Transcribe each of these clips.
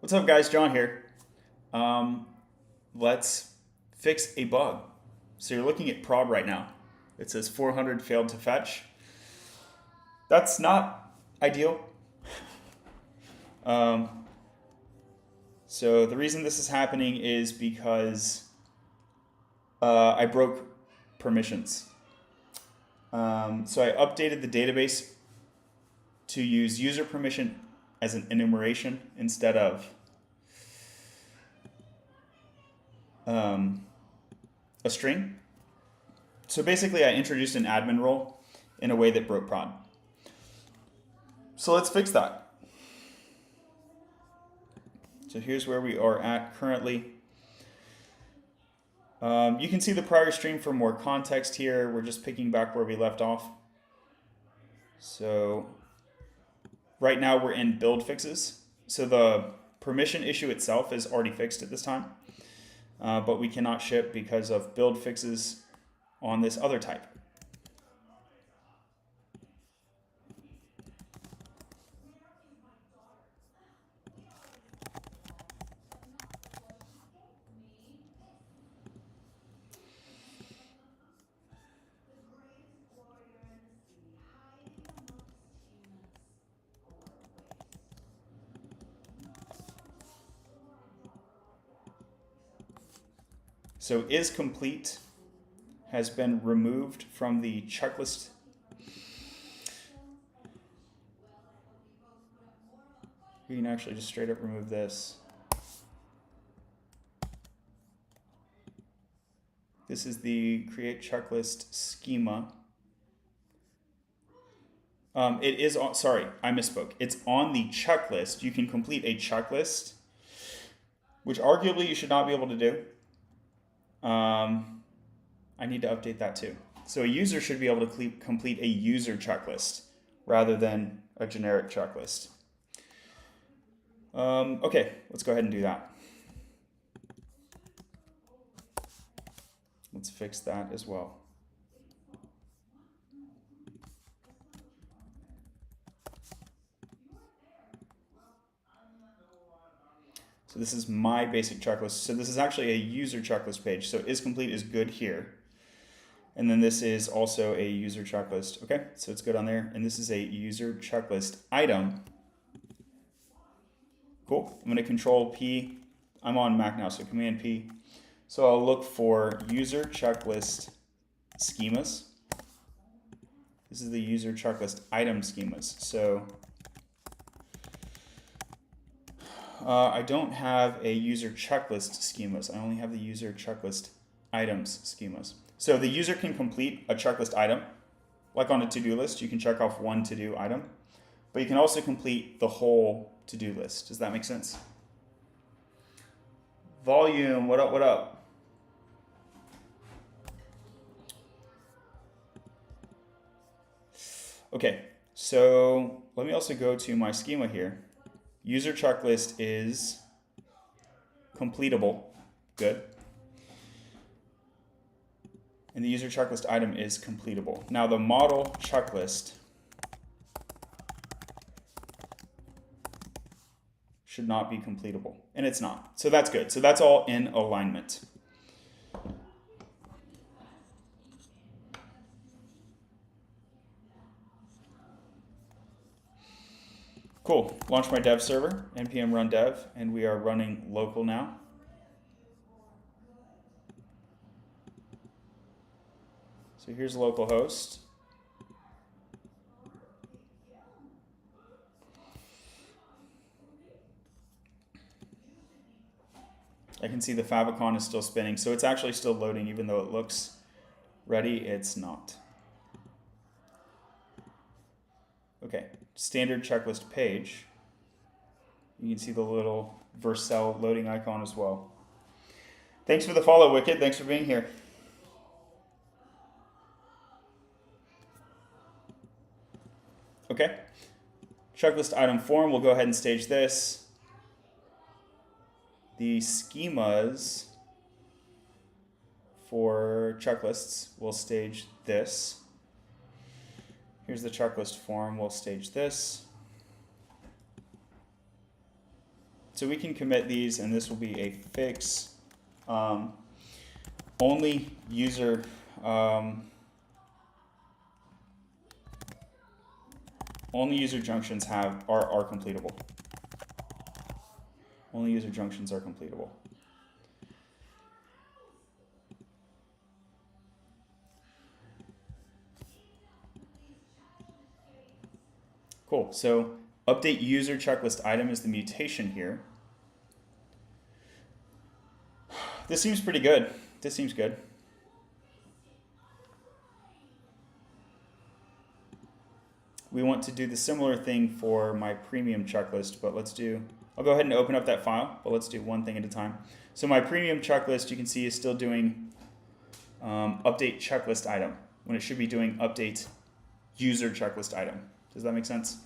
What's up, guys? John here. Um, let's fix a bug. So you're looking at prob right now. It says 400 failed to fetch. That's not ideal. Um, so the reason this is happening is because I broke permissions. So I updated the database to use user permission as an enumeration instead of um, a string. So basically, I introduced an admin role in a way that broke prod. So let's fix that. So here's where we are at currently. You can see the prior stream for more context here. We're just picking back where we left off. So right now we're in build fixes. So the permission issue itself is already fixed at this time, but we cannot ship because of build fixes on this other type. So is complete has been removed from the checklist. You can actually just straight up remove this. This is the create checklist schema. It is on, sorry, I misspoke. It's on the checklist. You can complete a checklist, which arguably you should not be able to do. I need to update that too. So a user should be able to complete a user checklist rather than a generic checklist. Okay, let's go ahead and do that. Let's fix that as well. So this is my basic checklist. So this is actually a user checklist page. So is complete is good here. And then this is also a user checklist. Okay, so it's good on there. And this is a user checklist item. Cool. I'm going to control P. I'm on Mac now, so command P. So I'll look for user checklist schemas. This is the user checklist item schemas. So I don't have a user checklist schemas. I only have the user checklist items schemas. So the user can complete a checklist item. Like on a to-do list, you can check off one to-do item. But you can also complete the whole to-do list. Does that make sense? Volume, what up, what up? Okay, so let me also go to my schema here. User checklist is completable, good. And the user checklist item is completable. Now the model checklist should not be completable, and it's not. So that's good. So that's all in alignment. Cool, launch my dev server, npm run dev, and we are running local now. So here's localhost. I can see the favicon is still spinning, so it's actually still loading even though it looks ready, it's not. Okay, standard checklist page. You can see the little Vercel loading icon as well. Thanks for the follow, Wicked. Thanks for being here. Okay, checklist item form, we'll go ahead and stage this. The schemas for checklists, we'll stage this. Here's the checklist form, we'll stage this. So we can commit these, and this will be a fix. Only user junctions are completable. Only user junctions are completable. Cool. So update user checklist item is the mutation here. This seems pretty good. This seems good. We want to do the similar thing for my premium checklist, but I'll go ahead and open up that file, but let's do one thing at a time. So my premium checklist, you can see, is still doing update checklist item when it should be doing update user checklist item. Does that make sense?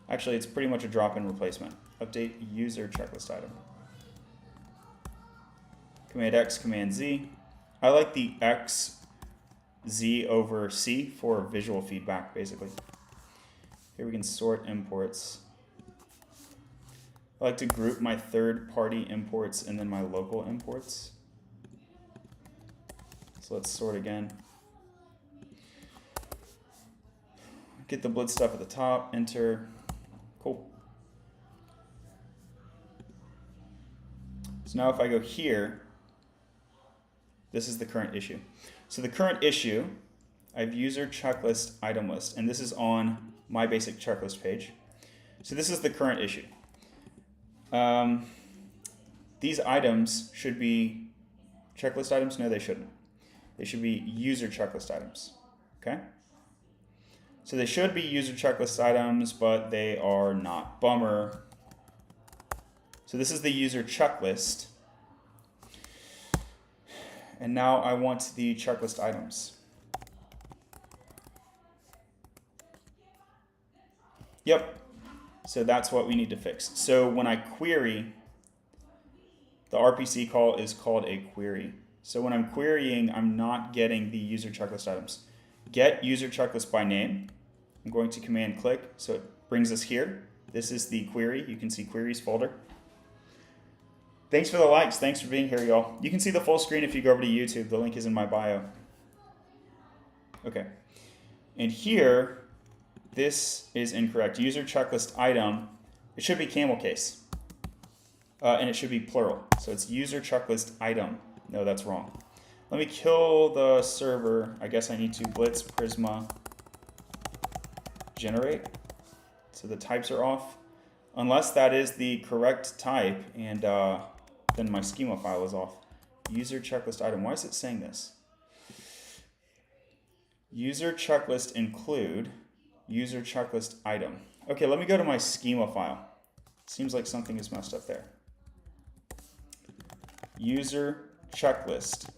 Actually, it's pretty much a drop-in replacement. Update user checklist item. Command X, Command Z. I like the X, Z over C for visual feedback, basically. Here we can sort imports. I like to group my third-party imports and then my local imports. So let's sort again. Get the blitz stuff at the top, enter. Cool. So now if I go here, this is the current issue. So the current issue, I have user checklist item list, and this is on my basic checklist page. So this is the current issue. These items should be checklist items. No, they shouldn't. They should be user checklist items. Okay? So they should be user checklist items, but they are not. Bummer. So this is the user checklist. And now I want the checklist items. Yep. So that's what we need to fix. So when I query, the RPC call is called a query. So when I'm querying, I'm not getting the user checklist items. Get user checklist by name. I'm going to command click, so it brings us here. This is the query. You can see queries folder. Thanks for the likes. Thanks for being here, y'all. You can see the full screen if you go over to YouTube. The link is in my bio. Okay. And here, this is incorrect. User checklist item, it should be camel case. And it should be plural. So it's user checklist item. No, that's wrong. Let me kill the server. I guess I need to blitz Prisma generate. So the types are off. Unless that is the correct type, and then my schema file is off. User checklist item. Why is it saying this? User checklist include user checklist item. Okay, let me go to my schema file. Seems like something is messed up there. User checklist.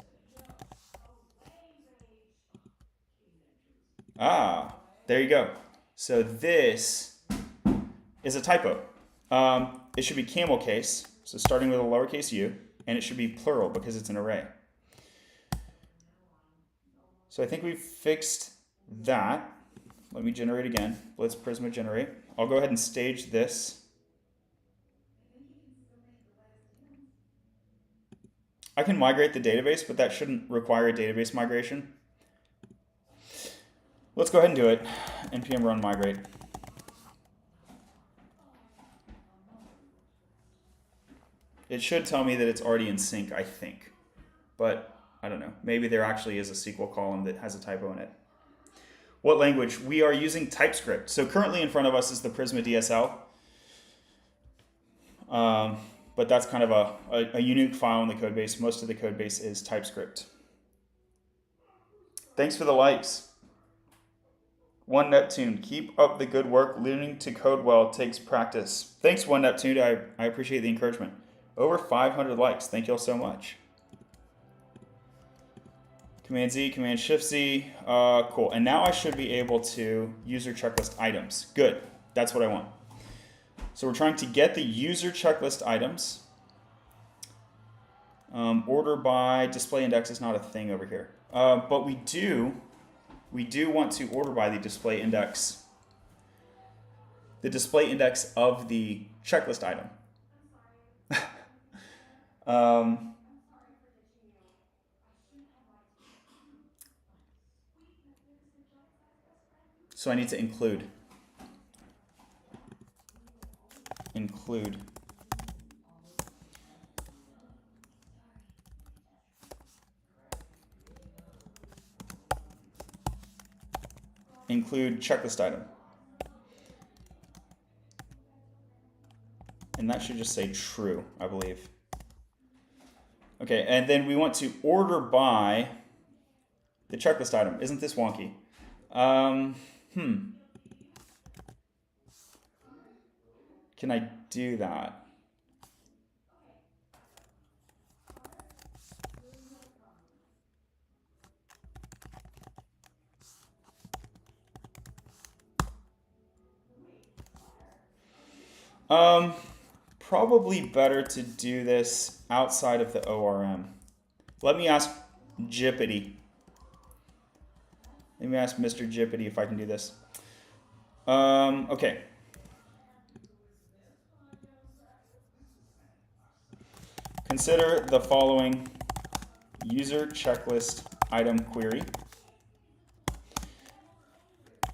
Ah, there you go. So this is a typo. It should be camel case, so starting with a lowercase u, and it should be plural because it's an array. So I think we've fixed that. Let me generate again. Blitz Prisma generate. I'll go ahead and stage this. I can migrate the database, but that shouldn't require a database migration. Let's go ahead and do it. npm run migrate. It should tell me that it's already in sync, I think. But I don't know. Maybe there actually is a SQL column that has a typo in it. What language? We are using TypeScript. So currently in front of us is the Prisma DSL. But that's kind of a unique file in the code base. Most of the code base is TypeScript. Thanks for the likes. One Neptune, keep up the good work. Learning to code well takes practice. Thanks, One Neptune. I appreciate the encouragement. Over 500 likes. Thank you all so much. Command Z, Command Shift Z. Cool. And now I should be able to user checklist items. Good. That's what I want. So we're trying to get the user checklist items. Order by display index is not a thing over here. But we do want to order by the display index of the checklist item. Um, so I need to include. Include. Include checklist item. And that should just say true, I believe. Okay, and then we want to order by the checklist item. Isn't this wonky? Can I do that? Probably better to do this outside of the ORM. Let me ask Jippity. Let me ask Mr. Jippity if I can do this. Okay. Consider the following user checklist item query.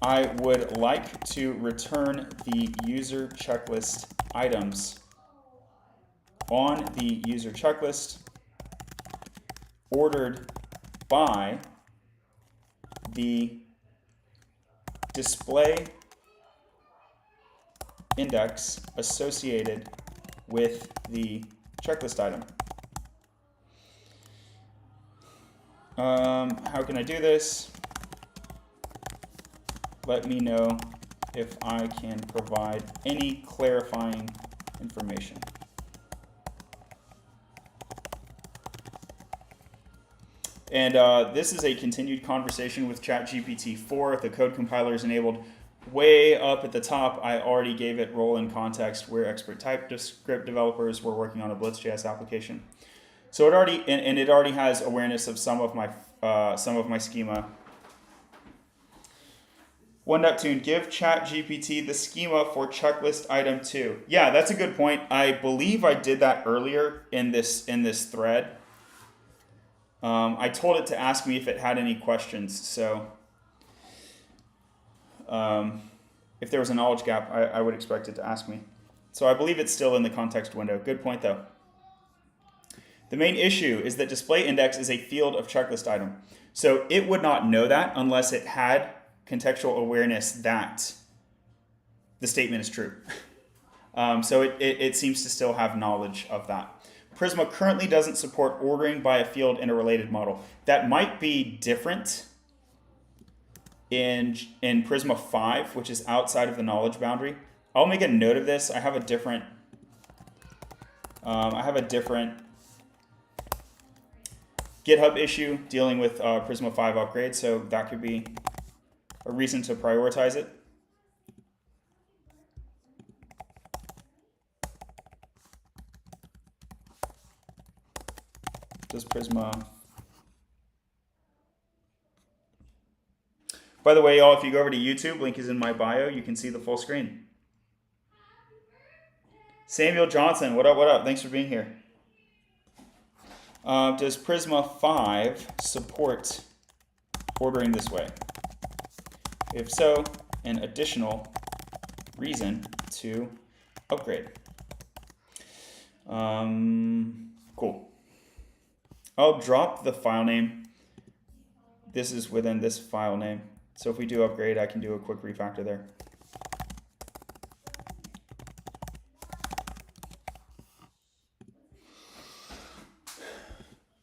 I would like to return the user checklist items on the user checklist ordered by the display index associated with the checklist item. How can I do this? Let me know if I can provide any clarifying information. And this is a continued conversation with ChatGPT-4. The code compiler is enabled way up at the top. I already gave it role and context. We're expert TypeScript developers. We're working on a Blitz.js application. So it already and it already has awareness of some of my schema. One Neptune, give ChatGPT the schema for checklist item 2. Yeah, that's a good point. I believe I did that earlier in this thread. I told it to ask me if it had any questions. So if there was a knowledge gap, I would expect it to ask me. So I believe it's still in the context window. Good point, though. The main issue is that display index is a field of checklist item. So it would not know that unless it had contextual awareness that the statement is true. So it seems to still have knowledge of that. Prisma currently doesn't support ordering by a field in a related model. That might be different in Prisma 5, which is outside of the knowledge boundary. I'll make a note of this. I have a different GitHub issue dealing with Prisma 5 upgrade, so that could be a reason to prioritize it. Does Prisma... By the way, y'all, if you go over to YouTube, link is in my bio, you can see the full screen. Samuel Johnson, what up, what up? Thanks for being here. Does Prisma 5 support ordering this way? If so, an additional reason to upgrade. Cool. I'll drop the file name. This is within this file name. So if we do upgrade, I can do a quick refactor there.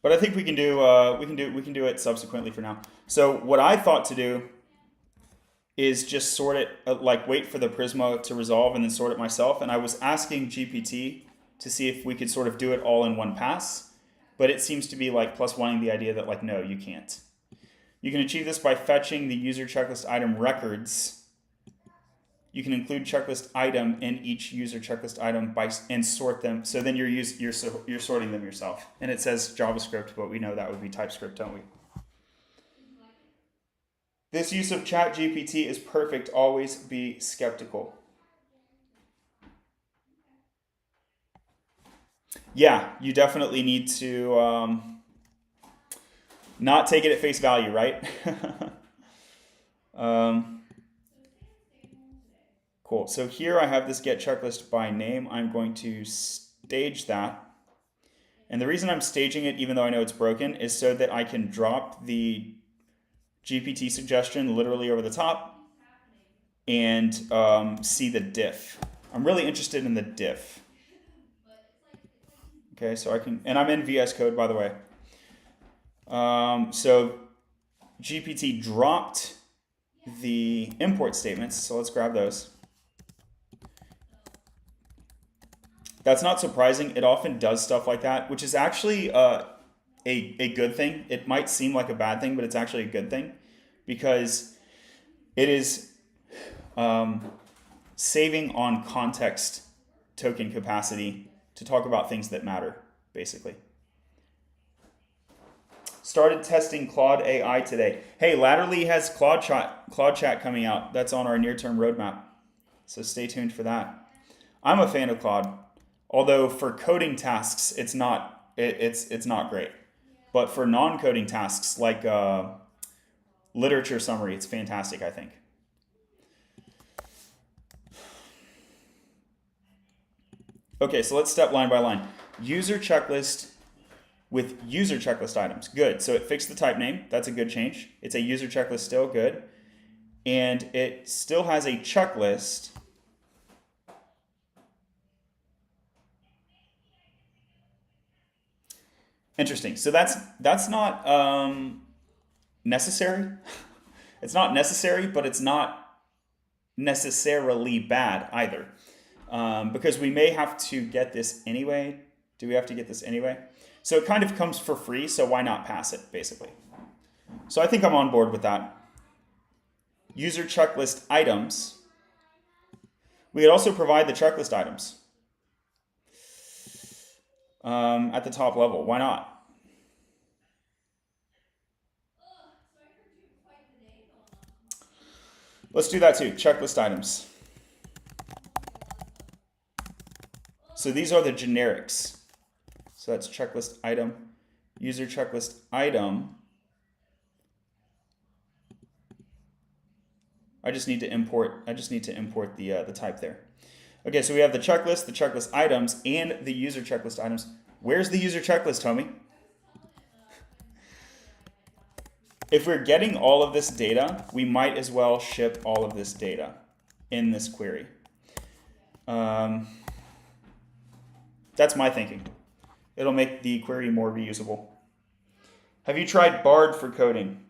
But I think we can do it subsequently for now. So what I thought to do is just sort it, like wait for the Prisma to resolve and then sort it myself. And I was asking GPT to see if we could sort of do it all in one pass, but it seems to be like plus wanting the idea that like, no, you can't. You can achieve this by fetching the user checklist item records. You can include checklist item in each user checklist item and sort them. So then you're sorting them yourself. And it says JavaScript, but we know that would be TypeScript, don't we? This use of ChatGPT is perfect. Always be skeptical. Yeah, you definitely need to not take it at face value, right? Cool. So here I have this get checklist by name. I'm going to stage that. And the reason I'm staging it, even though I know it's broken, is so that I can drop the GPT suggestion literally over the top and see the diff. I'm really interested in the diff. Okay, so I can, and I'm in VS Code, by the way. So GPT dropped the import statements, so let's grab those. That's not surprising. It often does stuff like that, which is actually a good thing. It might seem like a bad thing, but it's actually a good thing because it is saving on context token capacity to talk about things that matter, basically. Started testing Claude AI today. Hey, Latterly has Claude Chat coming out. That's on our near-term roadmap. So stay tuned for that. I'm a fan of Claude, although for coding tasks, it's not great. But for non-coding tasks like literature summary, it's fantastic, I think. Okay, so let's step line by line. User checklist with user checklist items. Good. So it fixed the type name. That's a good change. It's a user checklist still. Good. And it still has a checklist. Interesting. So that's not necessary. It's not necessary, but it's not necessarily bad either. Because we may have to get this anyway. Do we have to get this anyway? So it kind of comes for free, so why not pass it, basically? So I think I'm on board with that. User checklist items. We could also provide the checklist items at the top level. Why not? Let's do that too, checklist items. So these are the generics. So that's checklist item, user checklist item. I just need to import the type there. Okay, so we have the checklist items, and the user checklist items. Where's the user checklist, homie? If we're getting all of this data, we might as well ship all of this data in this query. That's my thinking. It'll make the query more reusable. Have you tried Bard for coding?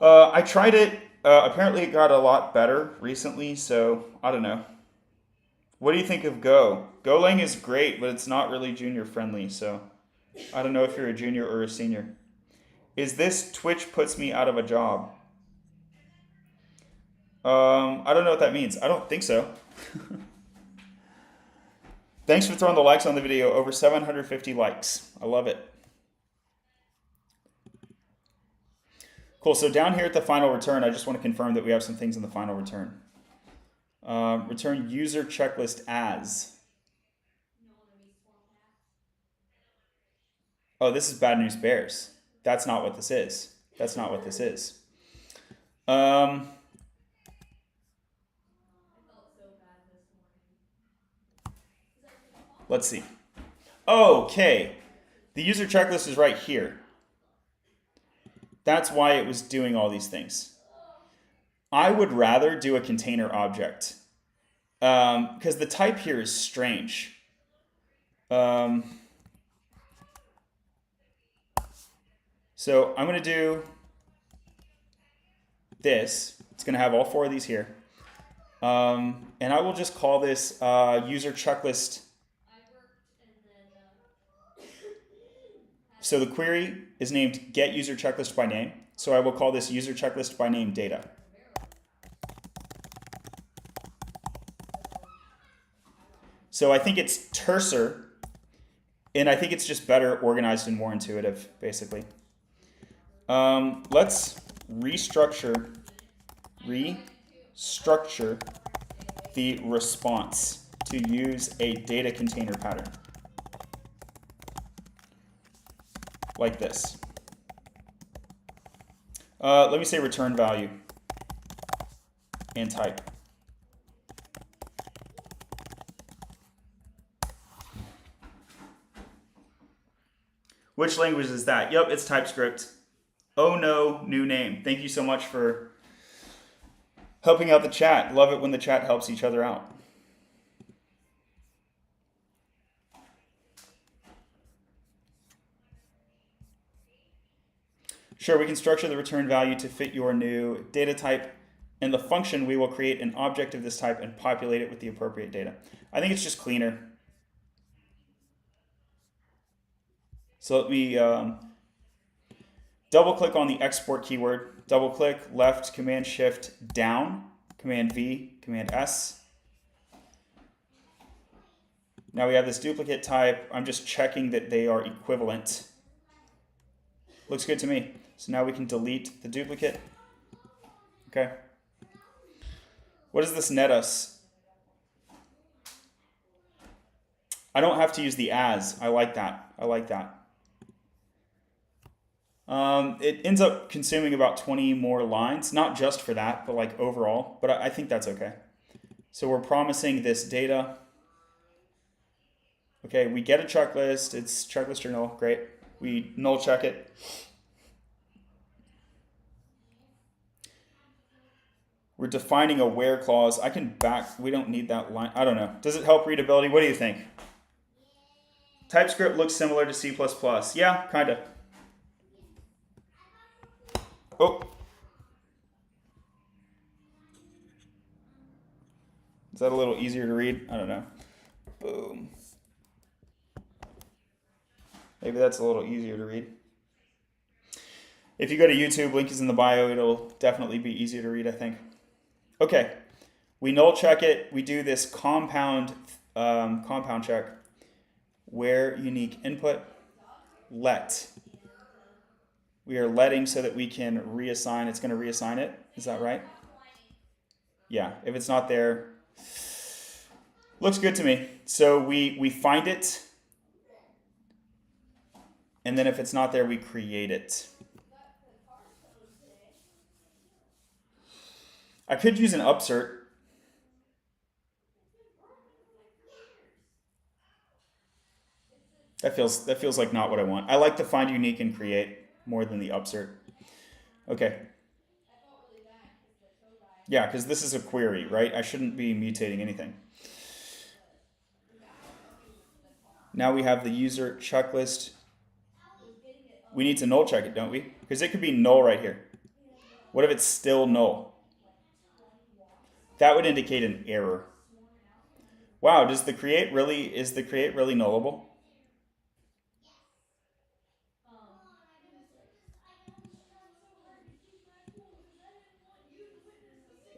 I tried it. Apparently it got a lot better recently, so I don't know. What do you think of Go? Golang is great, but it's not really junior friendly, so I don't know if you're a junior or a senior. Is this Twitch puts me out of a job? I don't know what that means. I don't think so. Thanks for throwing the likes on the video. Over 750 likes. I love it. Cool. So down here at the final return, I just want to confirm that we have some things in the final return. Return user checklist as. Oh, this is Bad News Bears. That's not what this is. That's not what this is. Let's see. Okay. The user checklist is right here. That's why it was doing all these things. I would rather do a container object because the type here is strange. So I'm going to do this. It's going to have all four of these here. And I will just call this user checklist. So the query is named get user checklist by name. So I will call this user checklist by name data. So I think it's terser, and I think it's just better organized and more intuitive, basically. Let's restructure the response to use a data container pattern. Like this. Let me say return value and type. Which language is that? Yep, it's TypeScript. Oh no, new name. Thank you so much for helping out the chat. Love it when the chat helps each other out. Sure, we can structure the return value to fit your new data type. In the function, we will create an object of this type and populate it with the appropriate data. I think it's just cleaner. So let me double click on the export keyword, double click, left, Command Shift, down, Command V, Command S. Now we have this duplicate type. I'm just checking that they are equivalent. Looks good to me. So now we can delete the duplicate. Okay. What does this net us? I don't have to use the as. I like that. I like that. It ends up consuming about 20 more lines, not just for that, but like overall, but I think that's okay. So we're promising this data. Okay, we get a checklist, it's checklist or null, great. We null check it. We're defining a where clause. I can back, we don't need that line. I don't know. Does it help readability? What do you think? TypeScript looks similar to C++. Yeah, kind of. Oh. Is that a little easier to read? I don't know. Boom. Maybe that's a little easier to read. If you go to YouTube, link is in the bio, it'll definitely be easier to read, I think. Okay, we null check it. We do this compound check. Where unique input, let. We are letting so that we can reassign. It's going to reassign it. Is that right? Yeah, if it's not there, looks good to me. So we find it. And then if it's not there, we create it. I could use an upsert. That feels like not what I want. I like to find unique and create more than the upsert. Okay. Yeah, because this is a query, right? I shouldn't be mutating anything. Now we have the user checklist. We need to null check it, don't we? Because it could be null right here. What if it's still null? That would indicate an error. Wow, is the create really nullable?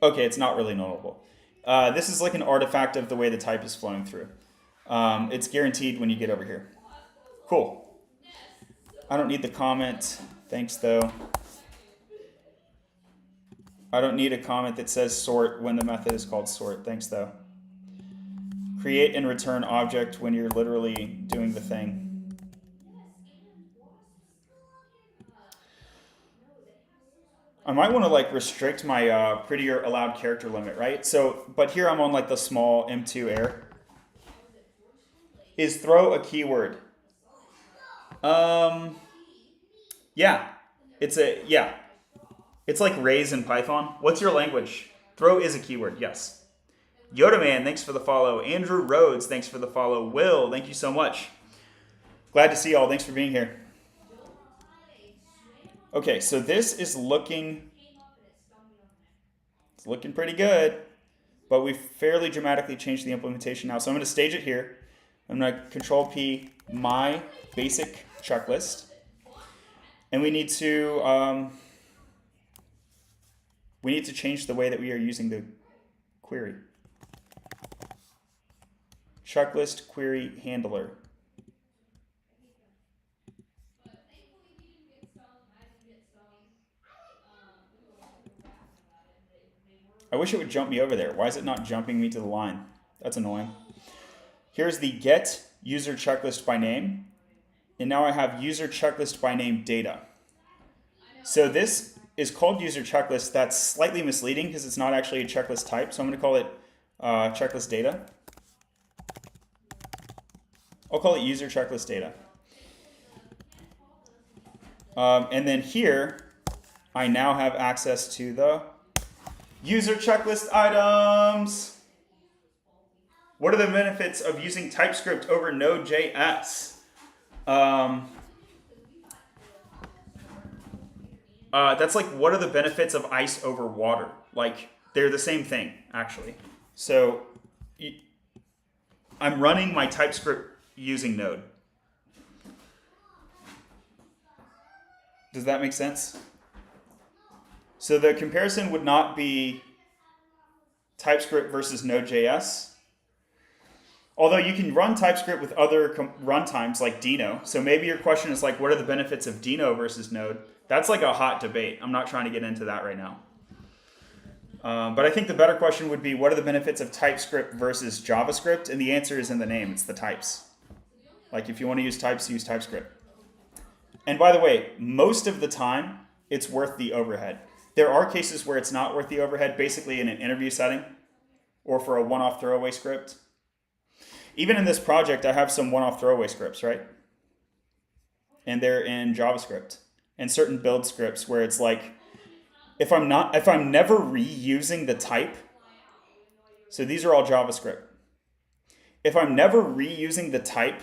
Okay, it's not really nullable. This is like an artifact of the way the type is flowing through. It's guaranteed when you get over here. Cool. I don't need the comment. Thanks, though. I don't need a comment that says sort when the method is called sort. Thanks, though. Create and return object when you're literally doing the thing. I might want to like restrict my prettier allowed character limit, right? So, but here I'm on like the small M2 air. Is throw a keyword? Yeah, it's like raise in Python. What's your language? Throw is a keyword, yes. Yoda Man, thanks for the follow. Andrew Rhodes, thanks for the follow. Will, thank you so much. Glad to see y'all. Thanks for being here. Okay, so this is looking pretty good, but we've fairly dramatically changed the implementation now. So I'm going to stage it here. I'm going to Control P my basic checklist, and we need to change the way that we are using the query. Checklist query handler. I wish it would jump me over there. Why is it not jumping me to the line? That's annoying. Here's the get user checklist by name. And now I have user checklist by name data. So this is called user checklist. That's slightly misleading because it's not actually a checklist type. So I'm going to call it checklist data. I'll call it user checklist data. And then here, I now have access to the user checklist items. What are the benefits of using TypeScript over Node.js? That's like, what are the benefits of ice over water? Like, they're the same thing, actually. So I'm running my TypeScript using Node. Does that make sense? So the comparison would not be TypeScript versus Node.js. Although you can run TypeScript with other runtimes like Deno. So maybe your question is like, what are the benefits of Deno versus Node? That's like a hot debate. I'm not trying to get into that right now. But I think the better question would be, what are the benefits of TypeScript versus JavaScript? And the answer is in the name. It's the types. Like if you want to use types, use TypeScript. And by the way, most of the time, it's worth the overhead. There are cases where it's not worth the overhead, basically in an interview setting or for a one-off throwaway script. Even in this project, I have some one-off throwaway scripts, right? And they're in JavaScript. And certain build scripts where it's like, if I'm never reusing the type, so these are all JavaScript. If I'm never reusing the type,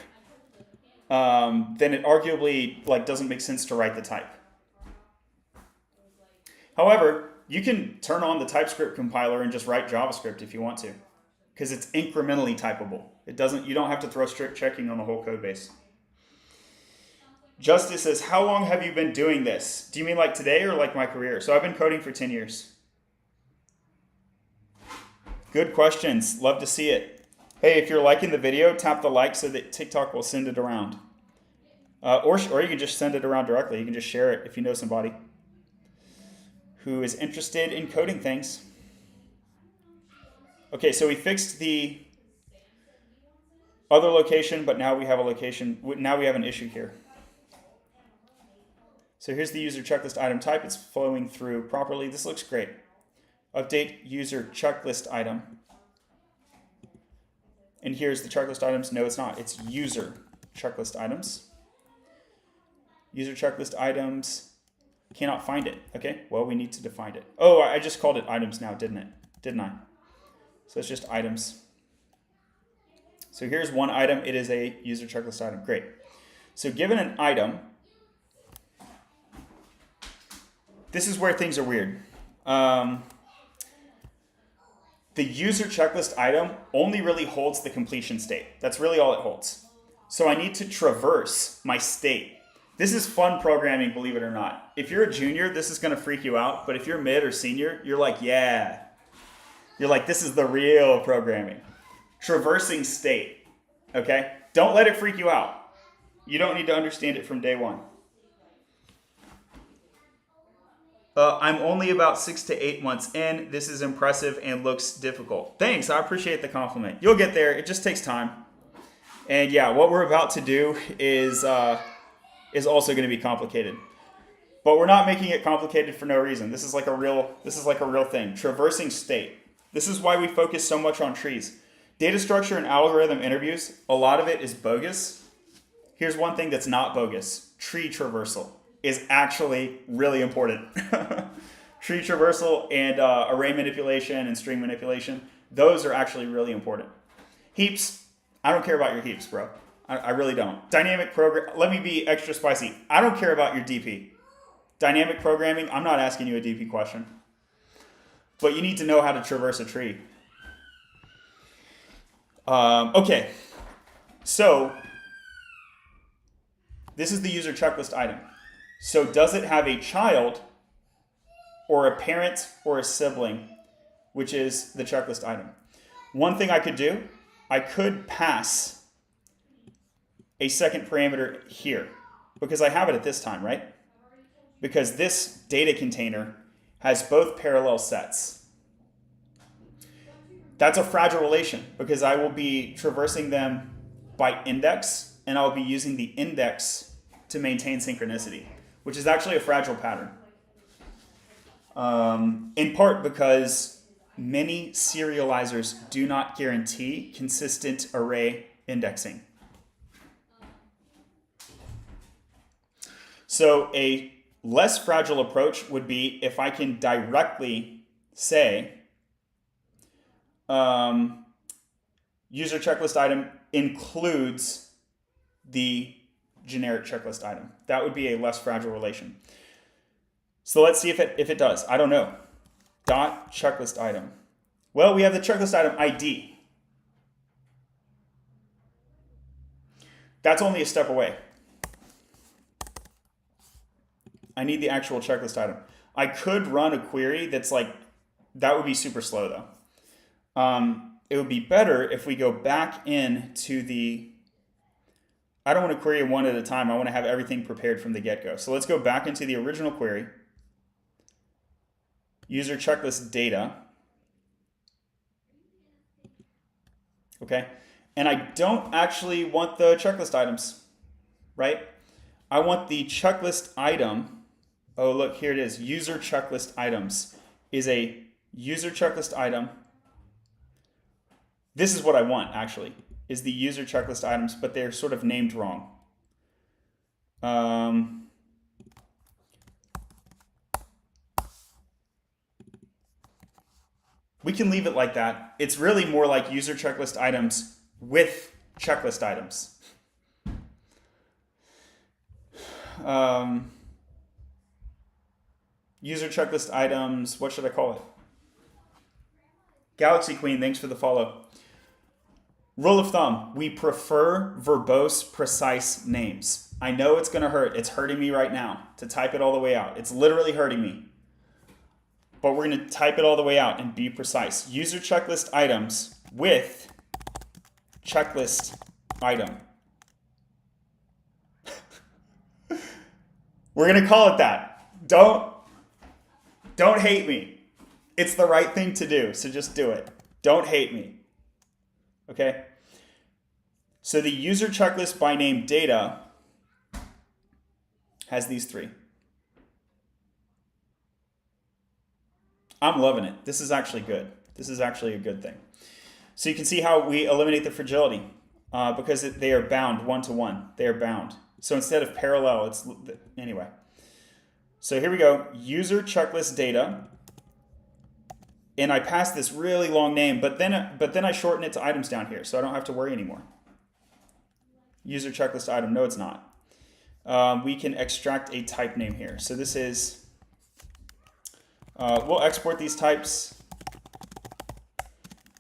then it arguably like doesn't make sense to write the type. However, you can turn on the TypeScript compiler and just write JavaScript if you want to, because it's incrementally typable. You don't have to throw strict checking on the whole code base. Justice says, how long have you been doing this? Do you mean like today or like my career? So I've been coding for 10 years. Good questions. Love to see it. Hey, if you're liking the video, tap the like so that TikTok will send it around. Or you can just send it around directly. You can just share it if you know somebody who is interested in coding things. Okay, so we fixed the other location, but now we have a location. Now we have an issue here. So here's the user checklist item type. It's flowing through properly. This looks great. Update user checklist item. And here's the checklist items. No, it's not. It's user checklist items. User checklist items. Cannot find it. Okay, well, we need to define it. Oh, I just called it items now, didn't I? So it's just items. So here's one item. It is a user checklist item. Great. So given an item, this is where things are weird. The user checklist item only really holds the completion state. That's really all it holds. So I need to traverse my state. This is fun programming, believe it or not. If you're a junior, this is going to freak you out. But if you're mid or senior, you're like, yeah. You're like, this is the real programming. Traversing state, okay? Don't let it freak you out. You don't need to understand it from day one. I'm only about 6 to 8 months in. This is impressive and looks difficult. Thanks, I appreciate the compliment. You'll get there, it just takes time. And yeah, what we're about to do is also going to be complicated. But we're not making it complicated for no reason. This is like a real thing. Traversing state. This is why we focus so much on trees. Data structure and algorithm interviews, a lot of it is bogus. Here's one thing that's not bogus. Tree traversal is actually really important. Tree traversal and array manipulation and string manipulation, those are actually really important. Heaps, I don't care about your heaps, bro. I really don't. Dynamic program, let me be extra spicy. I don't care about your DP. Dynamic programming, I'm not asking you a DP question. But you need to know how to traverse a tree. Okay, so this is the user checklist item. So does it have a child or a parent or a sibling, which is the checklist item? One thing I could do, I could pass a second parameter here because I have it at this time, right? Because this data container has both parallel sets. That's a fragile relation because I will be traversing them by index, and I'll be using the index to maintain synchronicity, which is actually a fragile pattern. In part because many serializers do not guarantee consistent array indexing. So a less fragile approach would be if I can directly say user checklist item includes the generic checklist item. That would be a less fragile relation. So let's see if it does. I don't know. Dot checklist item. Well, we have the checklist item ID. That's only a step away. I need the actual checklist item. I could run a query that's like, that would be super slow though. It would be better if we go back into the, I don't want to query one at a time. I want to have everything prepared from the get-go. So let's go back into the original query. User checklist data. Okay. And I don't actually want the checklist items, right? I want the checklist item. Oh, look, here it is. User checklist items is a user checklist item. This is what I want, actually, is the user checklist items, but they're sort of named wrong. We can leave it like that. It's really more like user checklist items with checklist items. User checklist items, what should I call it? Galaxy Queen, thanks for the follow. Rule of thumb, we prefer verbose, precise names. I know it's gonna hurt. It's hurting me right now to type it all the way out. It's literally hurting me. But we're gonna type it all the way out and be precise. User checklist items with checklist item. We're gonna call it that. Don't hate me. It's the right thing to do, so just do it. Don't hate me. Okay? So the user checklist by name data has these three. I'm loving it. This is actually good. This is actually a good thing. So you can see how we eliminate the fragility because they are bound one-to-one. They are bound. So instead of parallel, it's anyway. So here we go. User checklist data. And I pass this really long name, but then I shorten it to items down here, so I don't have to worry anymore. User checklist item. No, it's not. We can extract a type name here. So this is. We'll export these types,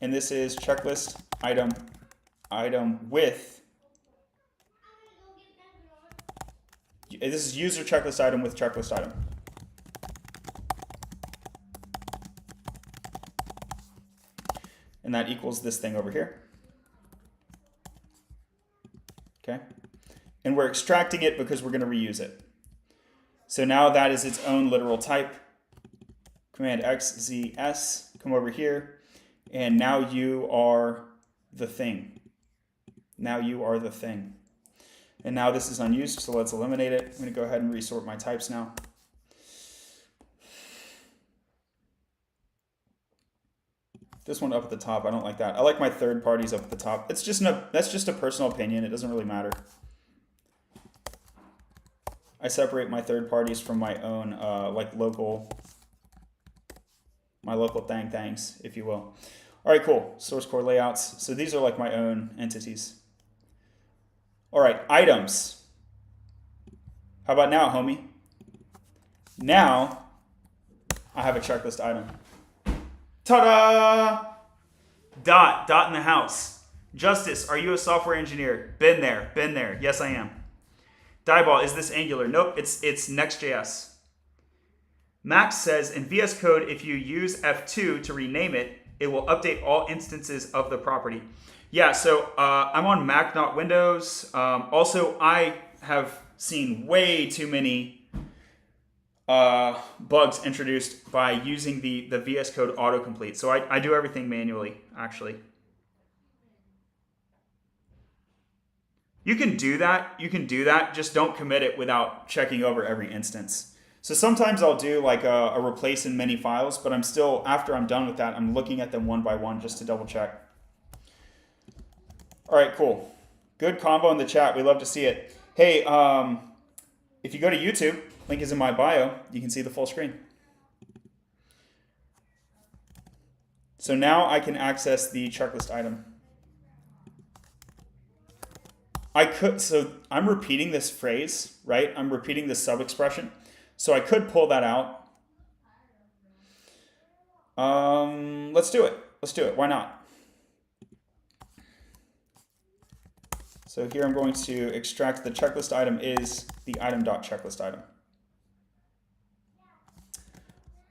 and this is checklist item with. This is user checklist item with checklist item. And that equals this thing over here. Okay. And we're extracting it because we're going to reuse it. So now that is its own literal type. Command X, Z, S, come over here. And now you are the thing. Now you are the thing. And now this is unused, so let's eliminate it. I'm going to go ahead and resort my types now. This one up at the top, I don't like that. I like my third parties up at the top. It's just that's just a personal opinion. It doesn't really matter. I separate my third parties from my own like my local thangs, if you will. All right, cool. Source core layouts. So these are like my own entities. All right, items. How about now, homie? Now I have a checklist item. Ta-da! Dot in the house. Justice, are you a software engineer? Been there. Yes, I am. Dieball, is this Angular? Nope, it's Next.js. Max says, in VS Code, if you use F2 to rename it, it will update all instances of the property. Yeah, so I'm on Mac, not Windows. Also, I have seen way too many bugs introduced by using the VS Code autocomplete. So I do everything manually, actually. You can do that, just don't commit it without checking over every instance. So sometimes I'll do like a replace in many files, but I'm still, after I'm done with that, I'm looking at them one by one just to double check. All right, cool. Good combo in the chat. We love to see it. Hey, if you go to YouTube, link is in my bio, you can see the full screen. So now I can access the checklist item. So I'm repeating this phrase, right? I'm repeating this sub-expression. So I could pull that out. Let's do it. Let's do it. Why not? So here I'm going to extract the checklist item is the item.checklist item.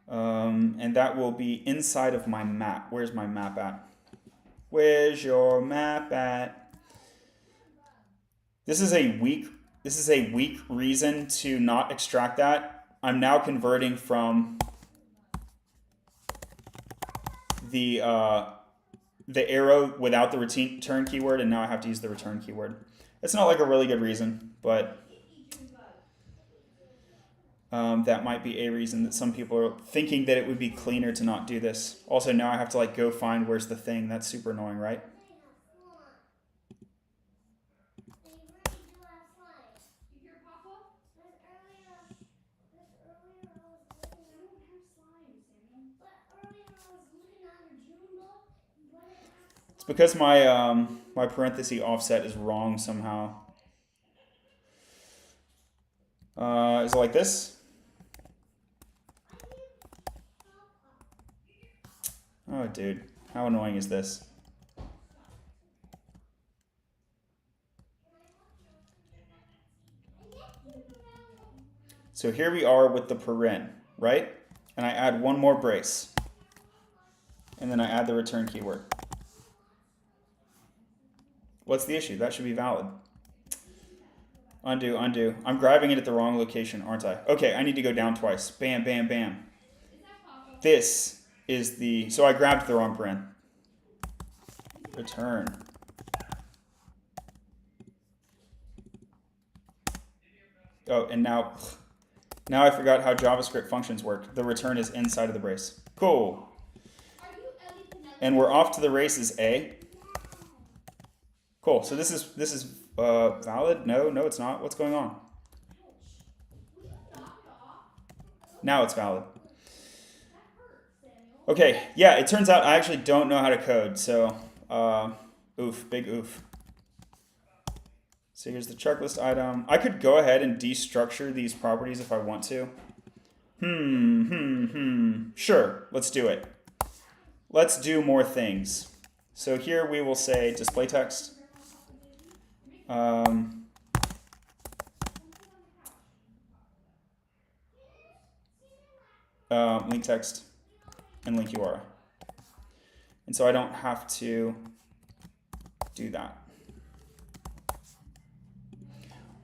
And that will be inside of my map. Where's my map at? Where's your map at? This is a weak reason to not extract that. I'm now converting from the arrow without the return keyword, and now I have to use the return keyword. It's not like a really good reason, but that might be a reason that some people are thinking that it would be cleaner to not do this. Also, now I have to like go find where's the thing. That's super annoying, right? It's because my my parenthesis offset is wrong somehow. Is it like this? Oh, dude, how annoying is this? So here we are with the paren, right? And I add one more brace. And then I add the return keyword. What's the issue? That should be valid. Undo, undo. I'm grabbing it at the wrong location, aren't I? Okay, I need to go down twice. Bam, bam, bam. This is the... So I grabbed the wrong paren. Return. Oh, and now I forgot how JavaScript functions work. The return is inside of the brace. Cool. And we're off to the races, A. Cool. So this is valid? No, it's not. What's going on? Now it's valid. Okay, yeah, it turns out I actually don't know how to code, so oof, big oof. So here's the checklist item. I could go ahead and destructure these properties if I want to. Sure, let's do it. Let's do more things. So here we will say display text. Link text and link URL. And so I don't have to do that.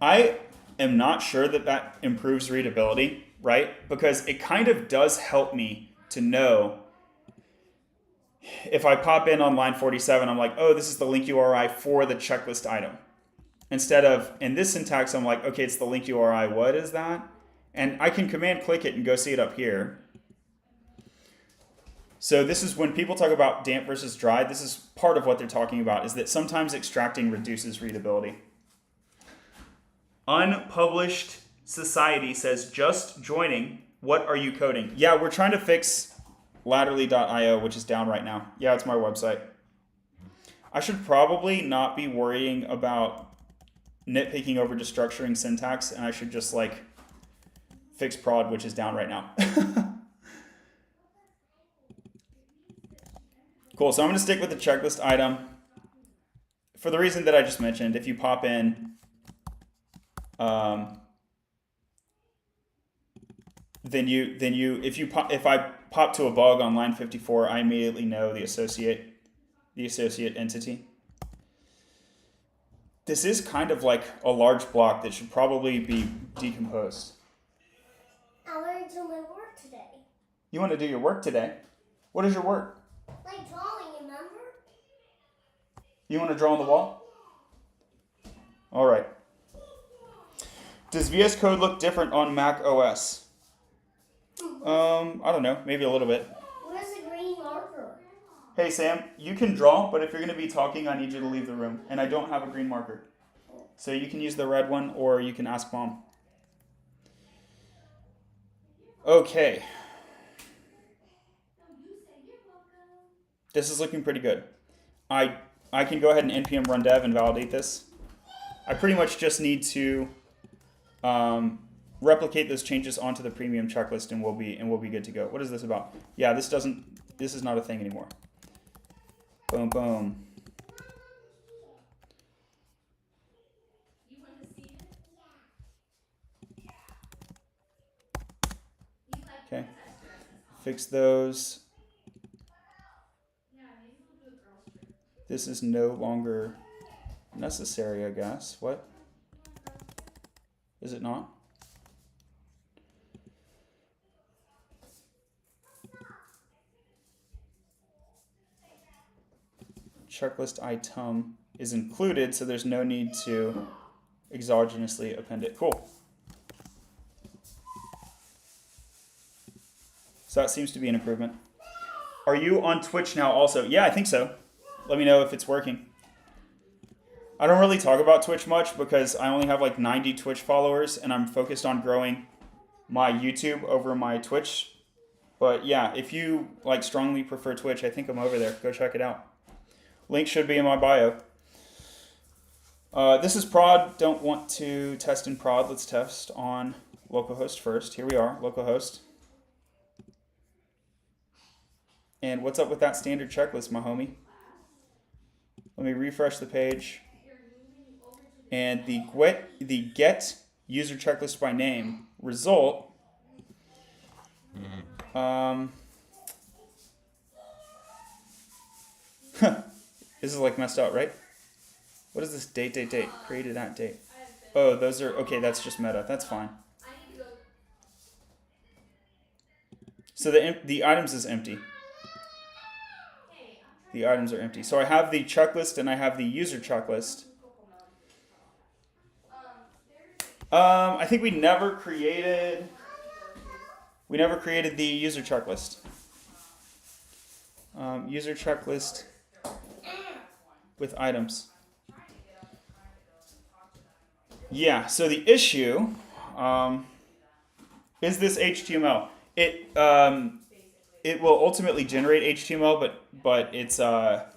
I am not sure that that improves readability, right? Because it kind of does help me to know if I pop in on line 47, I'm like, oh, this is the link URI for the checklist item. Instead of, in this syntax, I'm like, okay, it's the link URI. What is that? And I can command click it and go see it up here. So this is when people talk about damp versus dry, this is part of what they're talking about, is that sometimes extracting reduces readability. Unpublished Society says, just joining, what are you coding? Yeah, we're trying to fix latterly.io, which is down right now. Yeah, it's my website. I should probably not be worrying about nitpicking over destructuring syntax, and I should just like fix prod, which is down right now. Cool, so I'm going to stick with the checklist item for the reason that I just mentioned. If you pop in, if I pop to a bug on line 54, I immediately know the associate entity. This is kind of like a large block that should probably be decomposed. Allergy to do my work today. You want to do your work today? What is your work? Like drawing, remember? You want to draw on the wall? All right. Does VS Code look different on Mac OS? I don't know, maybe a little bit. Where's the green marker? Hey Sam, you can draw, but if you're going to be talking, I need you to leave the room. And I don't have a green marker. So you can use the red one, or you can ask Mom. Okay. This is looking pretty good. I can go ahead and npm run dev and validate this. I pretty much just need to replicate those changes onto the premium checklist, and we'll be good to go. What is this about? Yeah, this is not a thing anymore. Boom, boom. Okay. Fix those. This is no longer necessary, I guess. What? Is it not? Checklist item is included, so there's no need to exogenously append it. Cool. So that seems to be an improvement. Are you on Twitch now also? Yeah, I think so. Let me know if it's working. I don't really talk about Twitch much because I only have like 90 Twitch followers and I'm focused on growing my YouTube over my Twitch. But yeah, if you like strongly prefer Twitch, I think I'm over there. Go check it out. Link should be in my bio. This is prod. Don't want to test in prod. Let's test on localhost first. Here we are, localhost. And what's up with that standard checklist, my homie? Let me refresh the page. And the get user checklist by name result. This is like messed up, right? What is this date? Created at date. Oh, those are, okay, that's just meta. That's fine. So the items is empty. The items are empty. So I have the checklist and I have the user checklist. I think we never created the user checklist. User checklist with items. Yeah, so the issue is this HTML. It will ultimately generate HTML, but it's not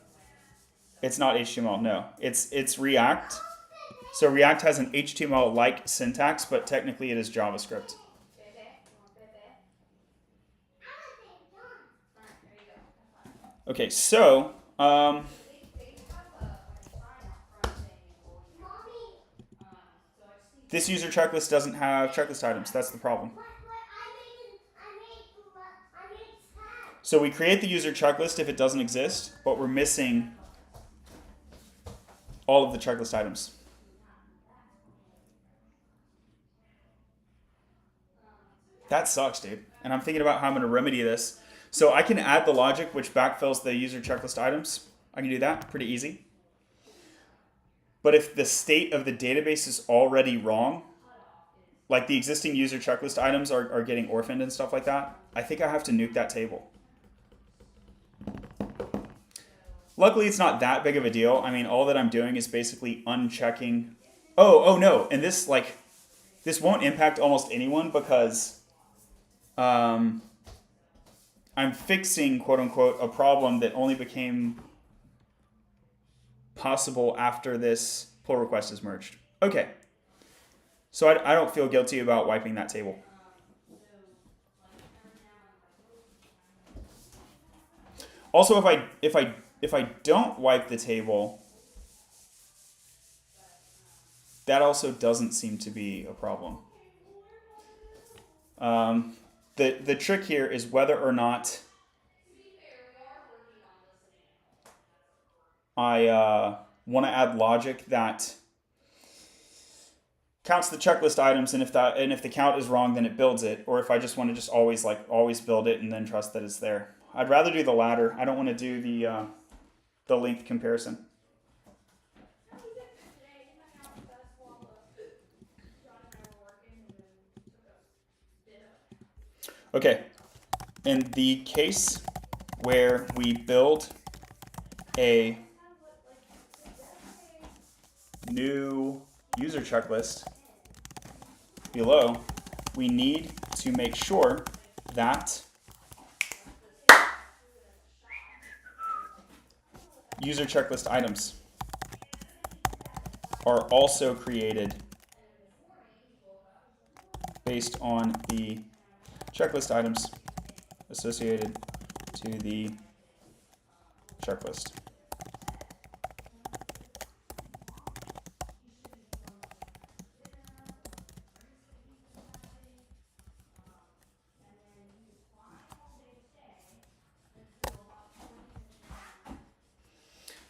HTML. No, it's React. So React has an HTML-like syntax, but technically it is JavaScript. Okay, so this user checklist doesn't have checklist items. That's the problem. So we create the user checklist if it doesn't exist, but we're missing all of the checklist items. That sucks, dude. And I'm thinking about how I'm going to remedy this. So I can add the logic which backfills the user checklist items. I can do that pretty easy. But if the state of the database is already wrong, like the existing user checklist items are getting orphaned and stuff like that, I think I have to nuke that table. Luckily, it's not that big of a deal. I mean, all that I'm doing is basically unchecking. Oh no, and this won't impact almost anyone because I'm fixing, quote unquote, a problem that only became possible after this pull request is merged. Okay, so I don't feel guilty about wiping that table. Also, if I don't wipe the table, that also doesn't seem to be a problem. The trick here is whether or not I want to add logic that counts the checklist items, and if the count is wrong, then it builds it. Or if I just want to just always build it and then trust that it's there. I'd rather do the latter. I don't want to do the length comparison. Okay, in the case where we build a new user checklist below, we need to make sure that user checklist items are also created based on the checklist items associated to the checklist.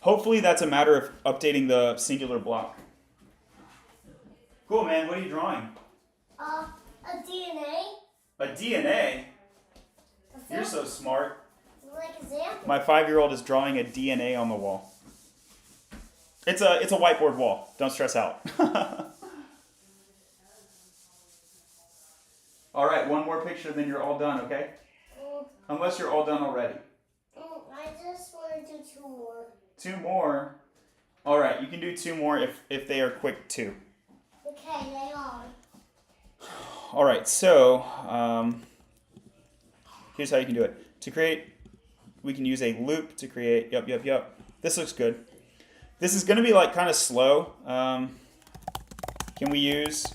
Hopefully that's a matter of updating the singular block. Cool, man. What are you drawing? A DNA. A DNA? You're so smart. Like example. My 5-year-old is drawing a DNA on the wall. It's a whiteboard wall. Don't stress out. All right, one more picture, then you're all done, okay? Unless you're all done already. I just want to do 2 more. 2 more? All right, you can do 2 more if they are quick too. Okay, they are. All right, so here's how you can do it. To create, we can use a loop to create, yep. This looks good. This is gonna be like kind of slow. Can we use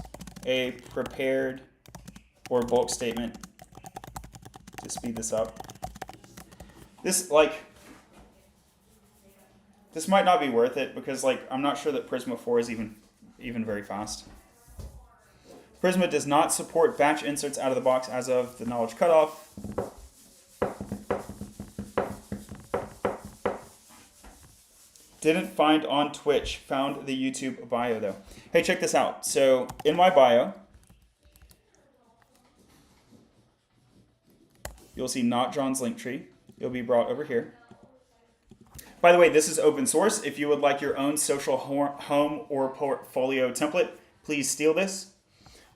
a prepared or bulk statement to speed this up? This might not be worth it because I'm not sure that Prisma 4 is even very fast. Prisma does not support batch inserts out of the box as of the knowledge cutoff. Didn't find on Twitch, found the YouTube bio though. Hey, check this out. So in my bio, you'll see not John's link tree. You'll be brought over here. By the way, this is open source. If you would like your own social home or portfolio template, please steal this.